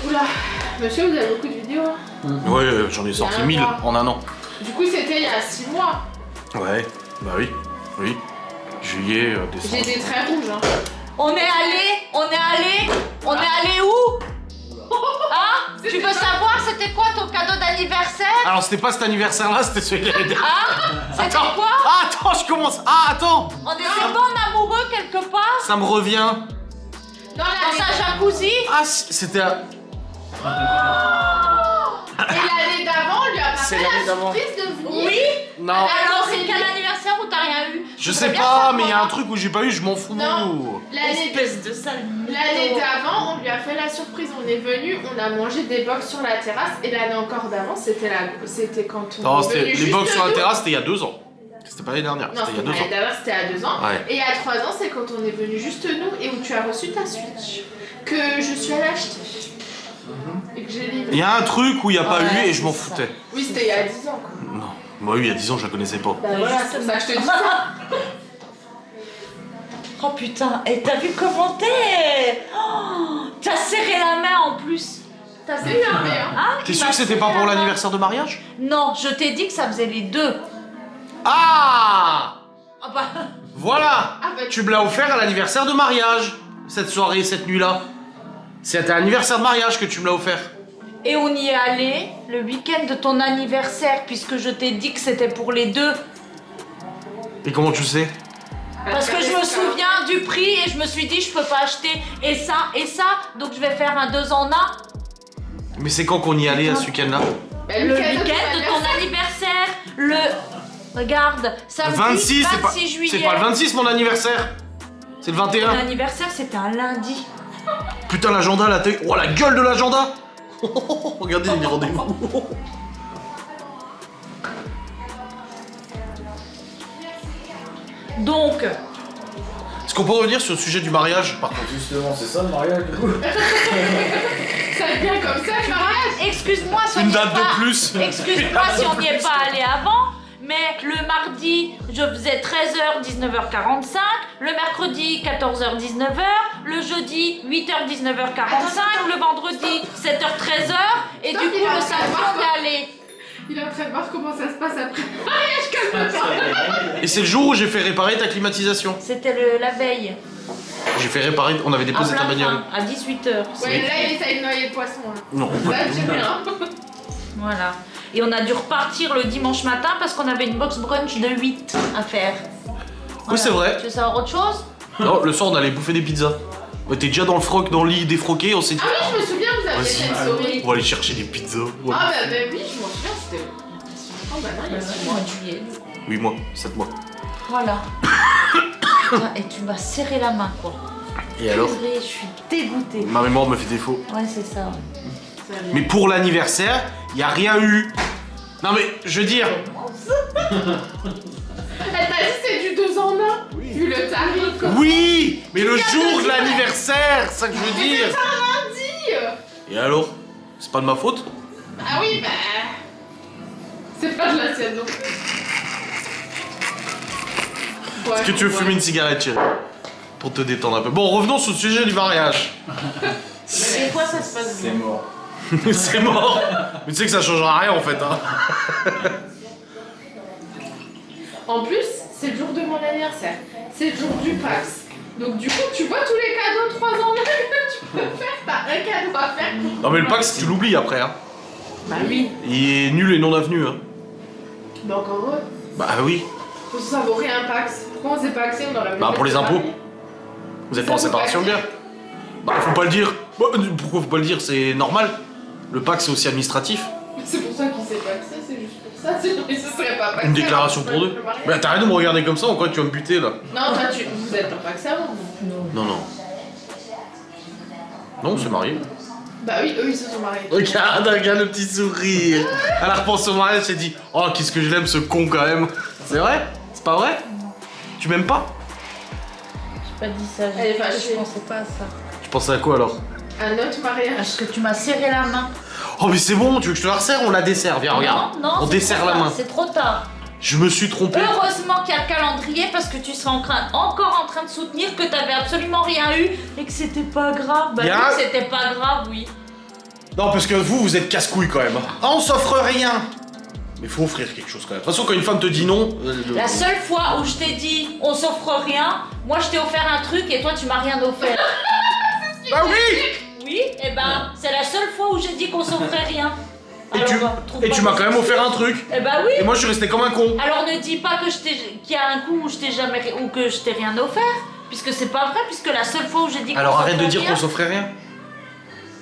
Oula, monsieur, vous avez beaucoup de vidéos. Hein. Ouais, j'en ai sorti un 1000 mois. en un an. Du coup, c'était il y a 6 mois. Ouais, bah oui, oui. Juillet, décembre. J'ai des traits rouges. Hein. On est allé où? Hein? Tu veux savoir c'était quoi ton cadeau d'anniversaire? Alors c'était pas cet anniversaire-là, c'était celui de l'année dernière. Hein? C'était Attends. quoi? Ah, attends, je commence. Ah, attends. On était pas en amoureux quelque part? Ça me revient. Dans Dans l'année un jacuzzi? Ah, c'était à... Et l'année d'avant, on lui a pas C'est fait l'année la d'avant. surprise de venir. Oui. Non, Alors c'est quel anniversaire où t'as rien eu? je voudrais sais bien pas, mais il y a un savoir. truc où j'ai pas eu, je m'en fous. Non. L'année Espèce de sale. L'année d'avant, on lui a fait la surprise. On est venu, on a mangé des box sur la terrasse. Et l'année encore d'avant, c'était quand on Non, est c'était venu les juste box sur la nous. terrasse, c'était il y a 2 ans. C'était pas l'année dernière, Non, c'était il y a 2 ans. l'année dernière, c'était à 2 ans. Ouais. Et il y a 3 ans, c'est quand on est venu juste nous et où tu as reçu ta Switch. Que je suis allée acheter. Et que j'ai livré. Il y a un truc où il n'y a pas Ouais, eu et je m'en c'est ça. foutais. Oui, c'était il y a 10 ans, quoi. Non. Moi, oui, il y a 10 ans, je la connaissais pas. Bah voilà, c'est pour ça que je te dis ça. Oh putain, et t'as vu comment t'es? Oh, t'as serré la main en plus. T'as fait un hein. Ah, T'es il sûr m'a que c'était serré pas pour la main. l'anniversaire de mariage? Non, je t'ai dit que ça faisait les deux. Ah! Ah bah, Voilà! Ah bah, Tu me l'as offert à l'anniversaire de mariage, cette soirée, cette nuit-là. C'était l'anniversaire de mariage que tu me l'as offert. et on y est allé le week-end de ton anniversaire puisque je t'ai dit que c'était pour les deux. Et comment tu sais? Parce que je me souviens du prix et je me suis dit je peux pas acheter et ça, donc je vais faire un 2 en 1. Mais c'est quand qu'on y allait à ce week-end-là? bah, Le week-end de ton anniversaire, le... Regarde, samedi 26, 26 juillet. c'est pas le 26 mon anniversaire. C'est le Mon 21. anniversaire c'était un lundi. Putain, l'agenda, la tête. Oh, la gueule de l'agenda. Regardez les rendez-vous. Donc, Est-ce qu'on peut revenir sur le sujet du mariage, par contre? Justement, c'est ça le mariage du coup. Ça devient comme ça, le mariage. excuse-moi si on Une n'y est date pas... de plus. Excuse-moi si on n'y est pas allé avant, mais le mardi, je faisais 13h, 19h45, le mercredi, 14h, 19h, le jeudi, 8h, 19h45, le vendredi, 7h, 13h, et Stop, du il coup, a le un samedi, savoir, on est allé. Il est en train de voir comment ça se passe après. Mariage, calme-toi. Et c'est le jour où j'ai fait réparer ta climatisation. C'était la veille, J'ai fait réparer. On avait à déposé ta plein bagnole. fin, à 18h. Ouais, là, il essaye de noyer le poisson. Là. Non. Là, j'ai rien. Voilà. Et on a dû repartir le dimanche matin parce qu'on avait une box brunch de 8 à faire. Oui, c'est vrai. Tu veux savoir autre chose? Non, le soir, on allait bouffer des pizzas. On était déjà dans le froc, dans le lit défroqué, on s'est dit. Ah oui, je me souviens, vous aviez Vas-y. fait une story. On va aller chercher des pizzas. Ouais. Ah bah oui, je m'en souviens, c'était... Oh bah non, il y a 6 mois. Mois de juillet. 8 mois, 7 mois. Voilà. Et tu m'as serré la main, quoi. Et alors? Désolée, je suis dégoûtée. Ma mémoire me fait défaut. Ouais, c'est ça. Mais pour l'anniversaire, y a rien eu. Non mais, je veux dire. Elle t'a dit c'est du 2 en 1. Vu le tarif. Quoi. Oui, mais le jour de l'anniversaire, c'est ça que je veux dire. C'est un lundi. Et alors? C'est pas de ma faute? Ah oui, bah... C'est pas de la sienne, donc. Est-ce que tu veux fumer une cigarette, chérie? Pour te détendre un peu. Bon, revenons sur le sujet du mariage. Des fois, ça se passe C'est bien. mort. C'est mort. Mais tu sais que ça changera rien en fait. Hein. En plus, c'est le jour de mon anniversaire. C'est le jour du Pax. Donc du coup, tu vois tous les cadeaux 3 ans que tu peux faire. T'as un cadeau à faire. Non mais le Pax, tu l'oublies après. Hein. Bah oui. Il est nul et non avenu. Hein. Bah encore heureux. Bah oui. Parce que ça vaut rien un Pax. Pourquoi on s'est paxé? On aurait Bah pour les impôts. Vous êtes pas en séparation bien. Bah faut pas le dire. Bah, pourquoi faut pas le dire? C'est normal. Le Pax c'est aussi administratif. C'est pour ça qu'il s'est paxé, c'est juste pour ça. Sinon il se serait pas paxé. Une déclaration alors pour que deux. le mariage. Mais t'arrêtes de me regarder comme ça, en quoi tu vas me buter là? Non, toi, vous êtes pas paxé avant. Non, non. Non, on s'est mariés. Bah oui, eux ils se sont mariés. Regarde le petit sourire. Elle repense au mariage, elle s'est dit oh, qu'est-ce que je l'aime ce con quand même. C'est vrai? C'est pas vrai? Tu m'aimes pas? J'ai pas dit ça, Elle est fâchée. je pensais pas à ça. Tu pensais à quoi alors? Un autre mariage. Parce que tu m'as serré la main. Oh, mais c'est bon, tu veux que je te la resserre? On la dessert, viens, regarde. Non, On c'est dessert trop la tard, main. C'est trop tard. Je me suis trompé. Heureusement qu'il y a le calendrier parce que tu serais encore en train de soutenir que t'avais absolument rien eu et que c'était pas grave. Bah Y a- oui, c'était pas grave, oui. Non, parce que vous êtes casse-couille quand même. Ah, on s'offre rien. Mais faut offrir quelque chose quand même. De toute façon, quand une femme te dit non. La seule fois où je t'ai dit on s'offre rien, moi je t'ai offert un truc et toi tu m'as rien offert. Bah oui! Oui, et ben c'est la seule fois où j'ai dit qu'on s'offrait rien. Et Alors, tu, et tu m'as quand même offert un truc. Eh ben oui. Et moi, je suis resté comme un con. Alors ne dis pas que qu'il y a un coup où je t'ai jamais ou que je t'ai rien offert, puisque c'est pas vrai, puisque la seule fois où j'ai dit qu'on Alors arrête de s'offrait dire rien- qu'on s'offrait rien.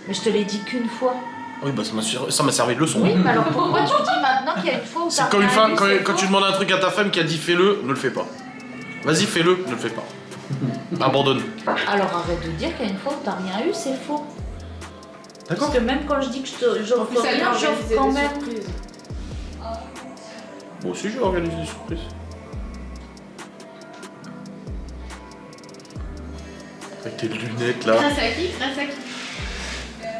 Mais je te l'ai dit qu'une fois. Oui, bah ça m'a servi de leçon. Oui, mais alors pourquoi tu dis maintenant qu'il y a une fois où C'est t'as quand une rien femme, eu, quand, c'est quand faux tu demandes un truc à ta femme qui a dit fais-le, ne le fais pas. Vas-y, fais-le, ne le fais pas. Abandonne. Alors arrête de dire qu'il y a une fois où t'as rien eu, c'est faux. D'accord. Parce que même quand je dis que En j'offre plus, elle rien, a j'offre organisé quand des même. surprises. Moi aussi, j'ai organisé des surprises. Tes lunettes là. Grâce à qui? Grâce à qui?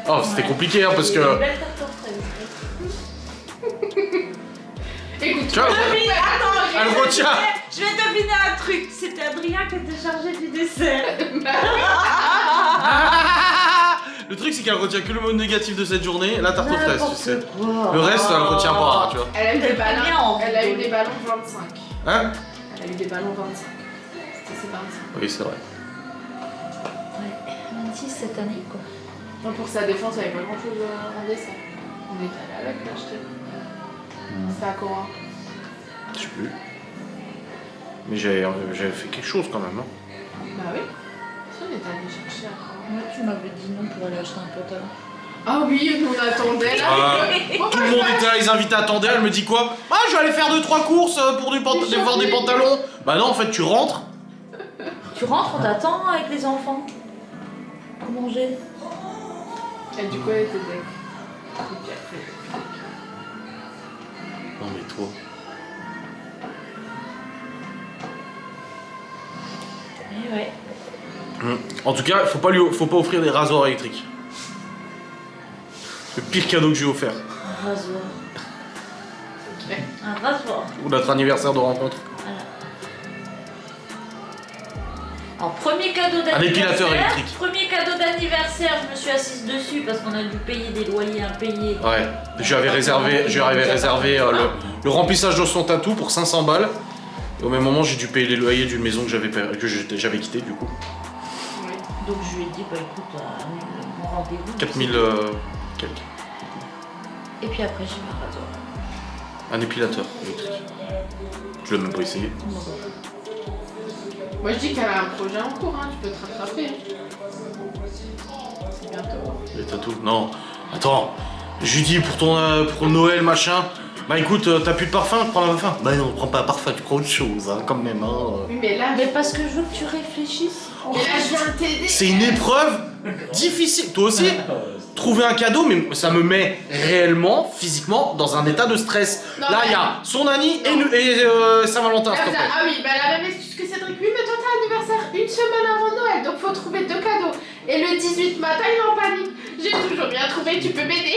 Oh, c'était compliqué hein, parce que. Une belle tarte aux fraises. Écoute, Tu vois, Attends, elle retient. Je vais deviner un truc. C'était Adrien qui était chargé du dessert. Le truc, c'est qu'elle retient que le mot négatif de cette journée, la tarte aux fraises, tu sais. Quoi. Le reste, elle retient pas, tu vois. elle a eu des Elle fait bien ballons. en Elle a eu rigoler. des ballons 25. Hein? Elle a eu des ballons 25. C'était ses 25. Oui, c'est vrai. Ouais, 26 cette année, quoi. Non, pour sa défense, il n'y avait pas grand chose en dessin. On est allé avec l'acheter. C'était à Cora. Je sais plus. Mais j'avais fait quelque chose quand même, hein. Bah oui. Si, on est allé chercher à Cora. Moi, tu m'avais dit non pour aller acheter un pantalon. Ah oui, nous on attendait là. Tout le monde était là, les invités attendaient, elle me dit quoi? Ah, je vais aller faire 2-3 courses pour voir des pantalons. Bah non, en fait, tu rentres. Tu rentres, on t'attend avec les enfants. Pour manger. Et du coup, elle était deck. Et puis après, Non, mais toi. Eh ouais. En tout cas, faut pas offrir des rasoirs électriques. Le pire cadeau que j'ai offert. Un rasoir. Ok. Un rasoir. Ou notre anniversaire de rencontre. Voilà. Alors, premier cadeau d'anniversaire. Un épilateur électrique. Premier cadeau d'anniversaire, je me suis assise dessus parce qu'on a dû payer des loyers impayés. Ouais. J'avais réservé le remplissage de son tatou pour 500 balles. Et au même moment, j'ai dû payer les loyers d'une maison que j'avais quittée du coup. Oui. Donc je lui ai dit, bah écoute, mon rendez-vous. 4000 quelques. Et puis après, j'ai mis un rasoir. Un épilateur électrique. Je l'ai même pas essayé. Moi je dis qu'elle a un projet en cours, hein. Tu peux te rattraper. C'est bientôt. Les tatous. Non. Attends. Je lui dis pour Noël, machin. Bah écoute, t'as plus de parfum, prends un parfum. Bah non, prends pas un parfum, tu prends autre chose, hein, quand même. Hein. Oui, mais là, Mais parce que je veux que tu réfléchisses. mais là je viens de t'aider. C'est une épreuve difficile. Toi aussi, trouver un cadeau, mais ça me met réellement, physiquement, dans un état de stress. Non, Là, mais- il y a son Annie et Saint-Valentin, s'il te plaît. Ah oui, bah la même excuse que Cédric. Oui, mais toi t'as anniversaire une semaine avant Noël, donc faut trouver 2 cadeaux. Et le 18 matin, il est en panique. J'ai toujours bien trouvé, tu peux m'aider.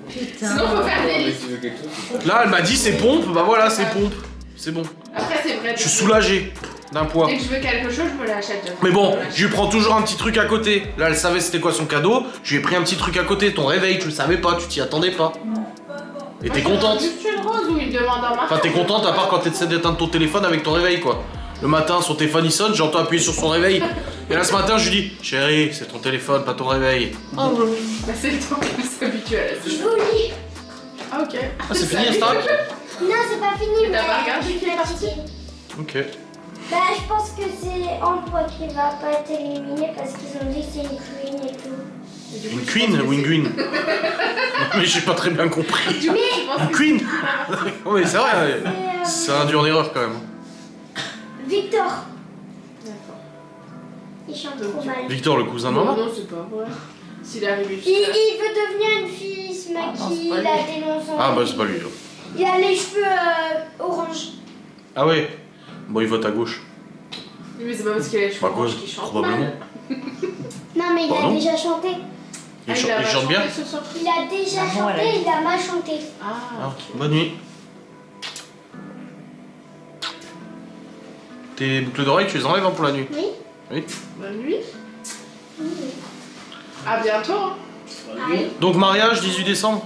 Putain. Sinon, faut faire des Mais listes. tu veux quelque chose? Là, elle m'a dit c'est pompe, bah voilà, c'est pompe. C'est bon. Après, c'est vrai. Je suis soulagé d'un poids. Dès que je veux quelque chose, je me l'achète. Mais bon, je lui prends toujours un petit truc à côté. Là, elle savait c'était quoi son cadeau. Je lui ai pris un petit truc à côté. Ton réveil, tu le savais pas, tu t'y attendais pas. Et t'es contente. Juste une rose ou une demande en marque. Enfin, t'es contente à part quand t'essaies d'éteindre ton téléphone avec ton réveil, quoi. Le matin, son téléphone il sonne, j'entends appuyer sur son réveil. Et là, ce matin, je lui dis chérie, c'est ton téléphone, pas ton réveil. Bah, c'est le temps qu'elle s'habitue à la Je suite. vous lis. Ah, ok. Ah, c'est fini, Insta? Non, c'est pas fini, mais T'as pas regardé qui est parti? Ok. Bah, je pense que c'est Ambre qui va pas être éliminée parce qu'ils ont dit que c'est une queen et tout. Une queen ou une queen? Mais j'ai pas très bien compris. Du coup, je pense Une que queen? Oui, c'est vrai, ouais. Et, C'est un dur en erreur quand même. Victor, D'accord. il chante trop mal. Victor, le cousin de Non, maman? non, c'est pas vrai. S'il est arrivé Il, jusqu'à là. il veut devenir une fille, il se non, maquille, c'est pas il a lui. des longs ongles. Ah bah c'est pas lui. Là. Il a les cheveux orange. Ah ouais. Bon, il vote à gauche. Mais c'est pas parce qu'il a les cheveux Pas oranges cause, qu'il chante probablement. mal. Non, mais il Pardon a déjà chanté. Il Ah, chante, a il pas chante bien? chanté ce soir. Il a déjà Maman, elle a chanté, dit. il a mal chanté. Ah, Ah, bonne nuit. Tes boucles d'oreilles, tu les enlèves hein, pour la nuit? Oui. Oui. bonne nuit. À bientôt, hein. Allez. Donc mariage 18 décembre?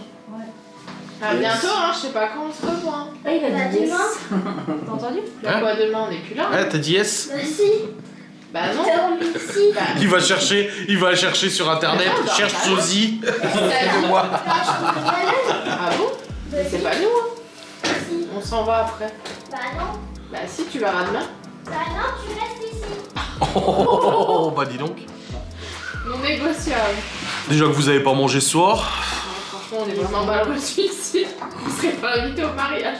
À bientôt, hein. Je sais pas quand on se revoit. Ah, il a Bah, dit yes. demain. T'as entendu? Bah, Hein quoi, demain, on est plus là. Ah, t'as dit yes? Bah, si. Bah, non. Dormi ici. Bah, Il va chercher sur internet, Attends, cherche attends. sosie. salut. Moi. Ah bon? Bah, C'est si. pas nous, hein. Si. On s'en va après. Bah, non. Bah, si, tu verras demain. Bah, non, tu restes ici. Oh, bah dis donc. Non négociable. Déjà que vous avez pas mangé ce soir. Franchement, on est vraiment mal reçus ici. On serait pas invités au mariage.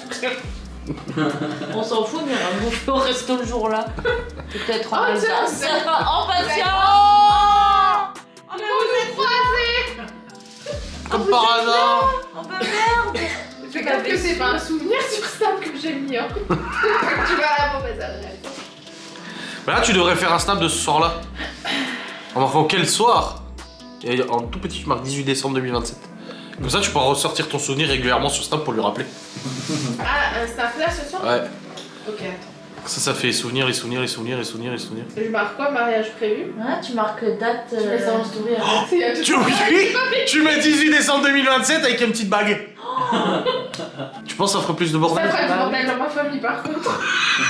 On s'en fout, mais on va bouffer au resto le jour-là. Peut-être en Oh, Alsace. tiens, En patient. Oh, mais vous êtes croisés! Comme par hasard. Oh bah merde. Fais gaffe que c'est pas un souvenir sur Snap que j'ai mis, hein. Tu vas à la mauvaise adresse. Bah là, tu devrais faire un snap de ce soir-là. Enfin, quel soir? Et en tout petit, je marque 18 décembre 2027. Comme ça, tu pourras ressortir ton souvenir régulièrement sur Snap pour lui rappeler. Ah, un snap là ce soir? Ouais. Ok, attends. Ça fait souvenirs. Je marque quoi, mariage prévu? Ah, tu marques date. Je mets ça en story après. Tu mets 18 décembre 2027 avec une petite bague. Tu penses que ça ferait plus de Ça bordel? fera du bordel dans ma famille par contre.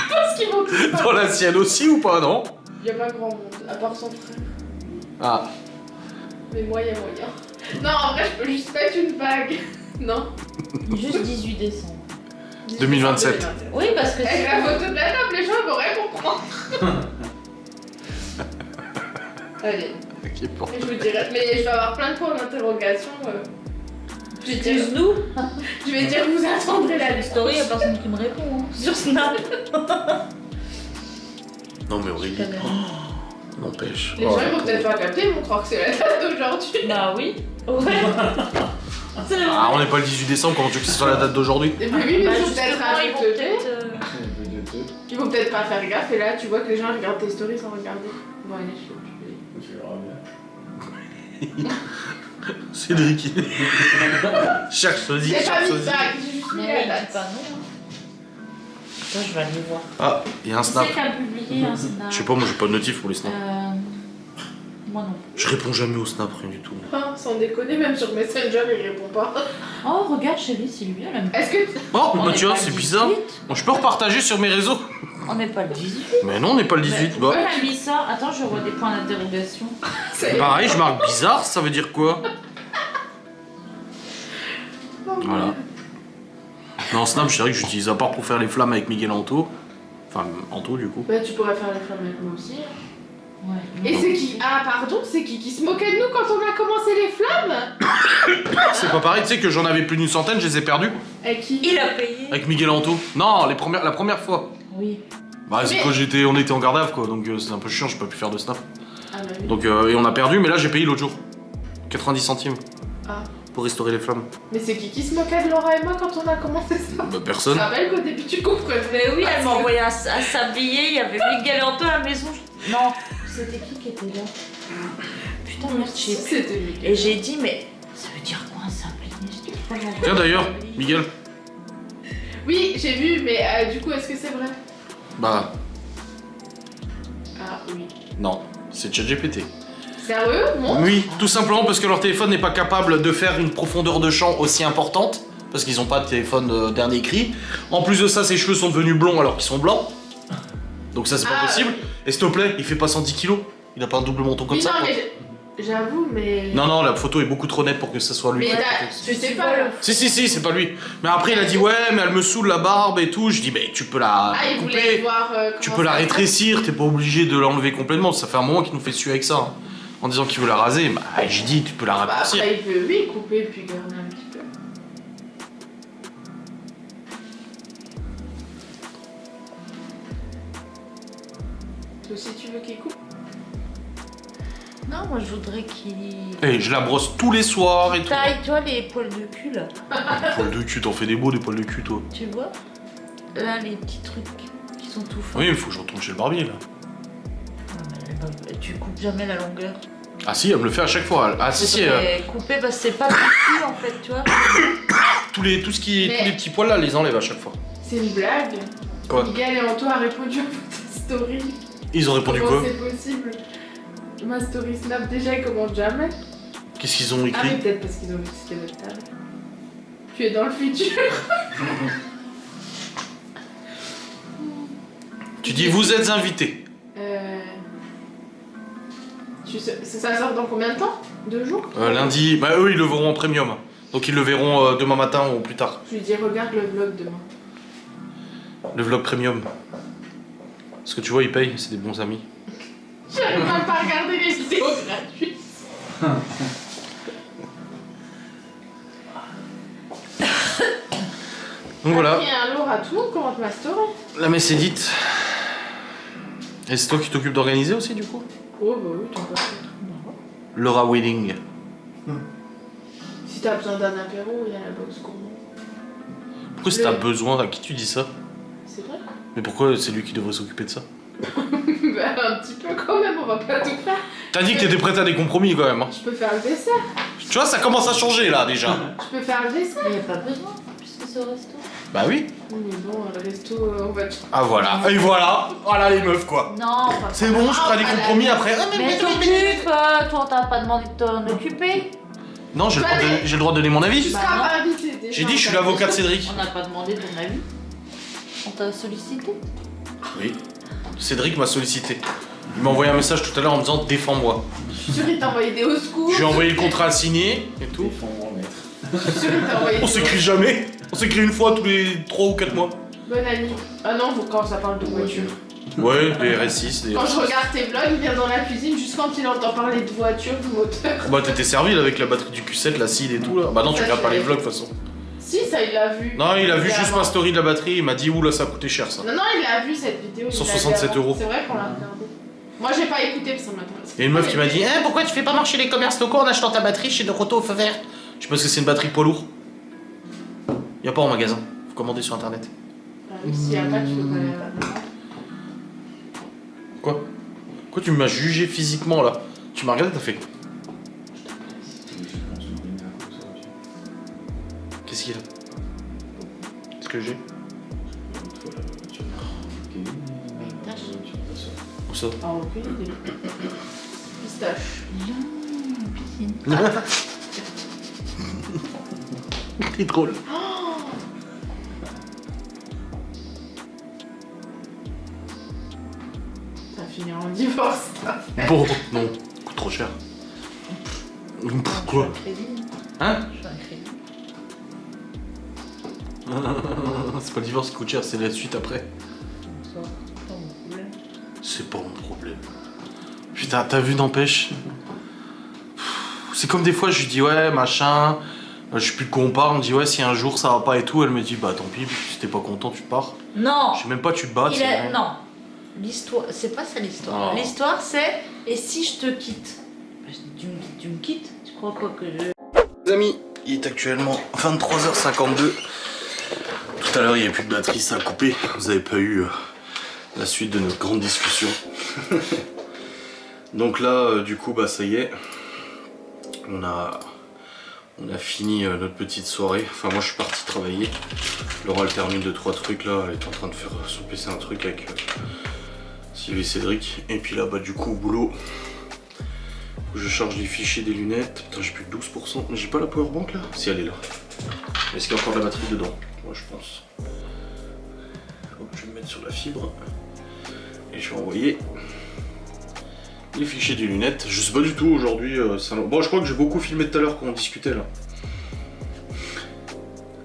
Parce qu'ils vont tous Dans la sienne aussi ou pas, non? Il y a pas grand monde, à part son frère. Ah. Mais moi, il y a moyen. Non, en vrai, je peux juste mettre une bague. Non. Juste 18 décembre. 2027. Oui, parce que Avec la photo de la table, les gens vont rien comprendre. Allez, Ok, bon. et je vous dirai. Mais je vais avoir plein de points d'interrogation. Je vais dire, nous. je vais dire, vous attendrez la liste. Story, y'a personne qui me répond hein. Sur Snap. Non, mais Aurélie. Quand même. N'empêche. Les gens ils vont peut-être pas capter, ils vont croire que c'est la date d'aujourd'hui. Bah oui. Ouais. C'est le Ah, on n'est pas le 18 décembre, comment tu veux que ce soit la date d'aujourd'hui? Mais oui, mais Bah, ils vont peut-être justement, ils vont rajouter. peut-être. Ils vont peut-être pas faire gaffe, et là, tu vois que les gens regardent tes stories sans regarder. Bon, allez, je vais. Tu verras bien. Cédric. Chaque sosie, C'est pas chaque mis sosie. bague, j'ai juste mis Non, la il date. dit pas non. hein. Attends, je vais aller voir. Ah, il y a un snap. C'est qu'à publier un Snap. Je sais pas, moi j'ai pas de notif pour les snaps. Moi non. Je réponds jamais aux snaps, rien du tout. Ah, sans déconner, même sur Messenger, il répond pas. Oh, regarde, chérie, Sylvie, elle aime. Est-ce que. Oh, On bah est tu vois, pas c'est le bizarre. 18. Bon, je peux repartager sur mes réseaux. On n'est pas le 18. Mais non, on n'est pas le 18. Bah, Elle a mis ça. Attends, je vois des points d'interrogation. pareil, je marque bizarre, ça veut dire quoi? Voilà. Non, Snap, c'est vrai que j'utilise à part pour faire les flammes avec Miguel Anto. Enfin, Anto du coup. Bah, tu pourrais faire les flammes avec moi aussi. Ouais. Et c'est qui? Ah, pardon, c'est qui se moquait de nous quand on a commencé les flammes? C'est pas pareil, tu sais que j'en avais plus d'une centaine, je les ai perdus. Avec qui? Il a payé. Avec Miguel Anto. Non, la première fois. Oui. Bah, c'est Mais- quand on était en garde à vue, quoi, donc c'est un peu chiant, j'ai pas pu faire de Snap. Ah, bah oui. Donc, et on a perdu, mais là j'ai payé l'autre jour. 90 centimes. Ah. Pour restaurer les flammes. Mais c'est qui se moquait de Laura et moi quand on a commencé ça? Bah, Je personne. te rappelle qu'au début tu comprenais. Mais oui, Parce elle m'a que- envoyé à s'habiller. Il y avait Miguel Anto à la maison. Non, c'était qui était là? Putain, merde, je sais plus. C'était lui. Et j'ai dit, mais ça veut dire quoi s'habiller? Je dis, pourquoi Tiens d'ailleurs, Miguel. Oui, j'ai vu, mais du coup, est-ce que c'est vrai? Bah, Ah oui. non, c'est ChatGPT. Sérieux? Non? Oui, tout simplement parce que leur téléphone n'est pas capable de faire une profondeur de champ aussi importante. Parce qu'ils n'ont pas de téléphone dernier cri. En plus de ça, ses cheveux sont devenus blonds alors qu'ils sont blancs. Donc ça, c'est pas Ah, possible. Et s'il te plaît, il fait pas 110 kilos. Il a pas un double menton comme Oui, ça, non, quoi. mais j'avoue, mais. Non, non, la photo est beaucoup trop nette pour que ça soit lui. Mais tu sais pas. Si, c'est pas lui. Mais après, il a dit, ouais, mais elle me saoule la barbe et tout. Je dis, mais tu peux la Ah, il voulait couper. voir. Tu comment peux la ça- rétrécir, t'es pas obligé de l'enlever complètement. Ça fait un moment qu'il nous fait suer avec ça. Hein. En disant qu'il veut la raser. Bah, j'ai dit, tu peux la Bah, raccourcir. après, il peut, oui, couper puis garder un petit peu. Toi aussi, tu veux qu'il coupe? Non, moi je voudrais qu'il Et je la brosse tous les soirs et tout. taille, toi, les poils de cul là. Poils de cul, t'en fais des beaux des poils de cul, toi. Tu vois? Là, les petits trucs qui sont tout fins. Oui, mais faut que je retourne chez le barbier là. Tu coupes jamais la longueur. Ah si, elle me le fait à chaque fois. Ah si, si. Faudrait couper parce que c'est pas du cul en fait, tu vois. Tous les petits poils là, les enlève à chaque fois. C'est une blague. Quoi? Miguel et Anto a répondu à votre story. Ils ont répondu Comment quoi? c'est possible? Ma story Snap, déjà, ils commentent jamais. Qu'est-ce qu'ils ont Ah, écrit? mais peut-être parce qu'ils ont vu que c'était notre table. Tu es dans le futur. Tu dis, vous êtes invités. Ça sort dans combien de temps? 2 jours? Lundi, bah eux ils le verront en premium. Donc ils le verront demain matin ou plus tard. Je lui dis regarde le vlog demain. Le vlog premium. Parce que tu vois, ils payent, c'est des bons amis. J'arrive même pas à regarder les vidéos gratuites. Donc voilà, Il y a un lourd à tout, commente ma story. la messe est dite. Et c'est toi qui t'occupes d'organiser aussi du coup? Oh bah oui, t'en peux. Laura Wedding. Si t'as besoin d'un apéro, il y a la box gourmand. Pourquoi si t'as besoin, à qui tu dis ça? C'est vrai? Mais pourquoi c'est lui qui devrait s'occuper de ça? Bah un petit peu quand même, on va pas tout faire. T'as dit que t'étais prête à des compromis quand même. Hein. Je peux faire le dessert. Tu vois, ça commence à changer là déjà. Je peux faire le dessert. Il n'y a pas besoin, puisque c'est au resto. Bah oui. Oui, mais bon, le resto, on va... Ah voilà. Et voilà. Voilà les meufs quoi. Non, pas C'est bon, je ferai des compromis après. Ah, Mais t'occupes, toi, on t'a pas demandé de t'en occuper. Non, j'ai le droit de donner mon Tu avis. seras pas invité déjà. J'ai dit, je suis l'avocat de Cédric. On n'a pas demandé ton avis. On t'a sollicité. Oui. Cédric m'a sollicité. Il m'a envoyé un message tout à l'heure en me disant défends-moi. Je suis sûre qu'il t'a envoyé des au secours. Je lui ai envoyé le contrat à signer et tout. Défends-moi, maître. Je suis sûre qu'il t'a envoyé On des s'écrit jamais. On s'écrit une fois tous les 3 ou 4 mois. Bonne année. Ah non, quand ça parle de voiture. Ouais, les RS6. Quand je regarde tes vlogs, il vient dans la cuisine juste quand il entend parler de voiture, de moteur. Bah t'étais servi là, avec la batterie du Q7, l'acide et tout là. Bah non, tu regardes pas les vlogs de toute façon. Si, ça il l'a vu. Non, il a vu juste Avant. ma story de la batterie, il m'a dit ouh là ça a coûté cher ça. Non, non, il a vu cette vidéo. il 167 l'a vu avant. €. C'est vrai qu'on l'a regardé. Moi j'ai pas écouté parce que ça m'intéresse. Et une meuf qui m'a dit eh, pourquoi tu fais pas marcher les commerces locaux en achetant ta batterie chez Noroto au feu vert. Je sais pas que c'est une batterie poids lourd. Y a pas en magasin, faut commander sur internet. S'il y a pas, tu peux pas. Quoi? Quoi tu m'as jugé physiquement là? Tu m'as regardé, t'as fait. Qu'est-ce qu'il y a? Qu'est-ce que j'ai? Où ça? Ah, aucune idée. Pistache. C'est drôle. Ça finit en divorce. Bon, non, coûte trop cher. Quoi? Hein? C'est pas le divorce qui coûte cher, c'est la suite après. C'est pas mon problème. Putain, t'as vu, n'empêche. C'est comme des fois, je lui dis ouais, machin. Je sais plus de quoi on parle, on me dit ouais, si un jour ça va pas et tout, elle me dit bah tant pis, si t'es pas content, tu pars. Non. Je sais même pas, tu te bats. Non. L'histoire, c'est pas ça l'histoire. Oh. L'histoire c'est et si je te quitte? Bah, je dis, tu me quittes? Tu crois quoi que je. Les amis, il est actuellement 23h52. Tout à l'heure, il n'y avait plus de batterie, ça a coupé. Vous n'avez pas eu la suite de notre grande discussion. Donc là, du coup, bah ça y est. On a fini notre petite soirée. Enfin, moi, je suis parti travailler. Laura, elle termine 2-3 trucs là. Elle est en train de faire sur le PC un truc avec Sylvie et Cédric. Et puis là, bah du coup, au boulot. Je charge les fichiers des lunettes. Putain, j'ai plus que 12%. Mais j'ai pas la powerbank là? Si, elle est là. Est-ce qu'il y a encore de la batterie dedans? Moi, je pense. Hop, je vais me mettre sur la fibre. Et je vais envoyer les fichiers des lunettes. Je sais pas du tout aujourd'hui. Bon, je crois que j'ai beaucoup filmé tout à l'heure quand on discutait là.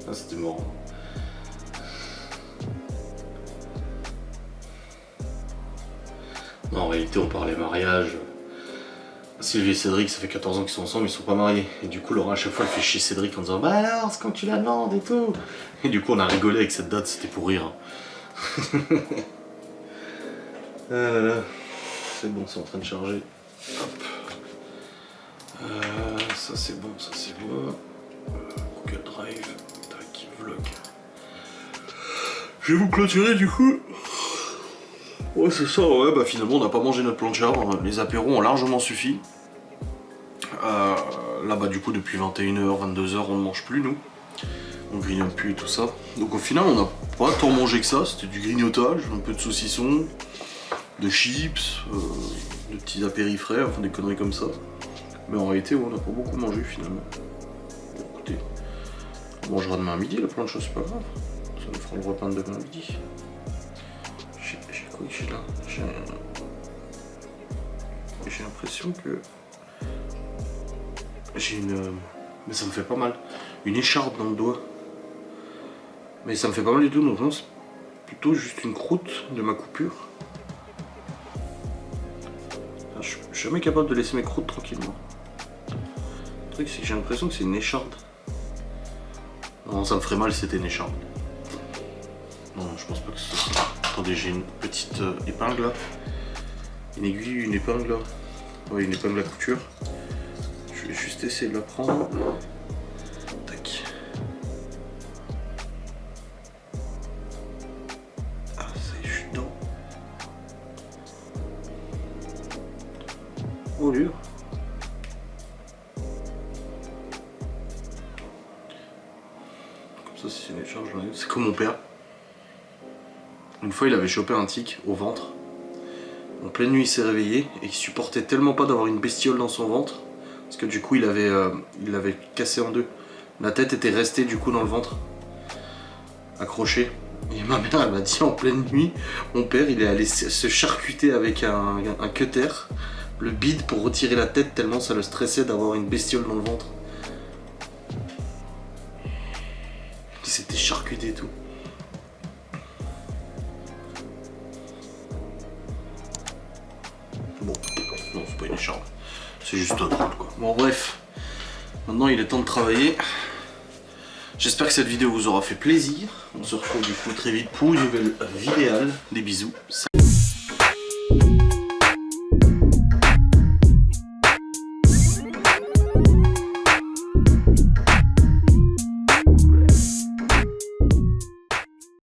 Ah, c'était marrant. Non, en réalité, on parlait mariage. Sylvie et Cédric, ça fait 14 ans qu'ils sont ensemble, ils sont pas mariés. Et du coup, Laura, à chaque fois, elle fait chier Cédric en disant bah alors, c'est quand tu la demandes et tout. Et du coup, on a rigolé avec cette date, c'était pour rire. Ah là là. C'est bon, c'est en train de charger. Hop. Ça c'est bon, ça c'est bon. Google Drive. Tac, vlog. Je vais vous clôturer du coup. Ouais, c'est ça, ouais, bah finalement on n'a pas mangé notre plancha, les apéros ont largement suffi. Là bah du coup depuis 21h, 22h on ne mange plus nous. On grignote plus et tout ça. Donc au final on n'a pas tant mangé que ça, c'était du grignotage, un peu de saucisson, de chips, de petits apéris frais, enfin des conneries comme ça. Mais en réalité ouais, on n'a pas beaucoup mangé finalement. Bon, écoutez, on mangera demain à midi la plancha, c'est pas grave. Ça nous fera le repas de demain à midi. J'ai quoi que j'ai là? J'ai l'impression que j'ai une... Mais ça me fait pas mal. Une écharpe dans le doigt. Mais ça me fait pas mal du tout, donc non, c'est plutôt juste une croûte de ma coupure. Je suis jamais capable de laisser mes croûtes tranquillement. Le truc c'est que j'ai l'impression que c'est une écharpe. Non, ça me ferait mal si c'était une écharpe. Non, je pense pas que ce soit ça. Attendez, j'ai une petite épingle là. Une aiguille, une épingle là. Ouais, une épingle à couture. Je vais juste essayer de la prendre. Tac. Ah, ça y est, je suis dedans. Oh dur. Comme ça, si c'est une charge, c'est comme mon père. Une fois, il avait chopé un tic au ventre. En pleine nuit, il s'est réveillé et il supportait tellement pas d'avoir une bestiole dans son ventre. Parce que du coup, il l'avait cassé en deux. La tête était restée du coup dans le ventre. Accrochée. Et ma mère, elle m'a dit en pleine nuit, mon père, il est allé se charcuter avec un cutter, le bide pour retirer la tête tellement ça le stressait d'avoir une bestiole dans le ventre. Il s'était charcuté et tout. Bon, non, c'est pas une écharpe. C'est juste drôle quoi. Bon bref, maintenant il est temps de travailler. J'espère que cette vidéo vous aura fait plaisir. On se retrouve du coup très vite pour une nouvelle vidéo. Des bisous. Salut.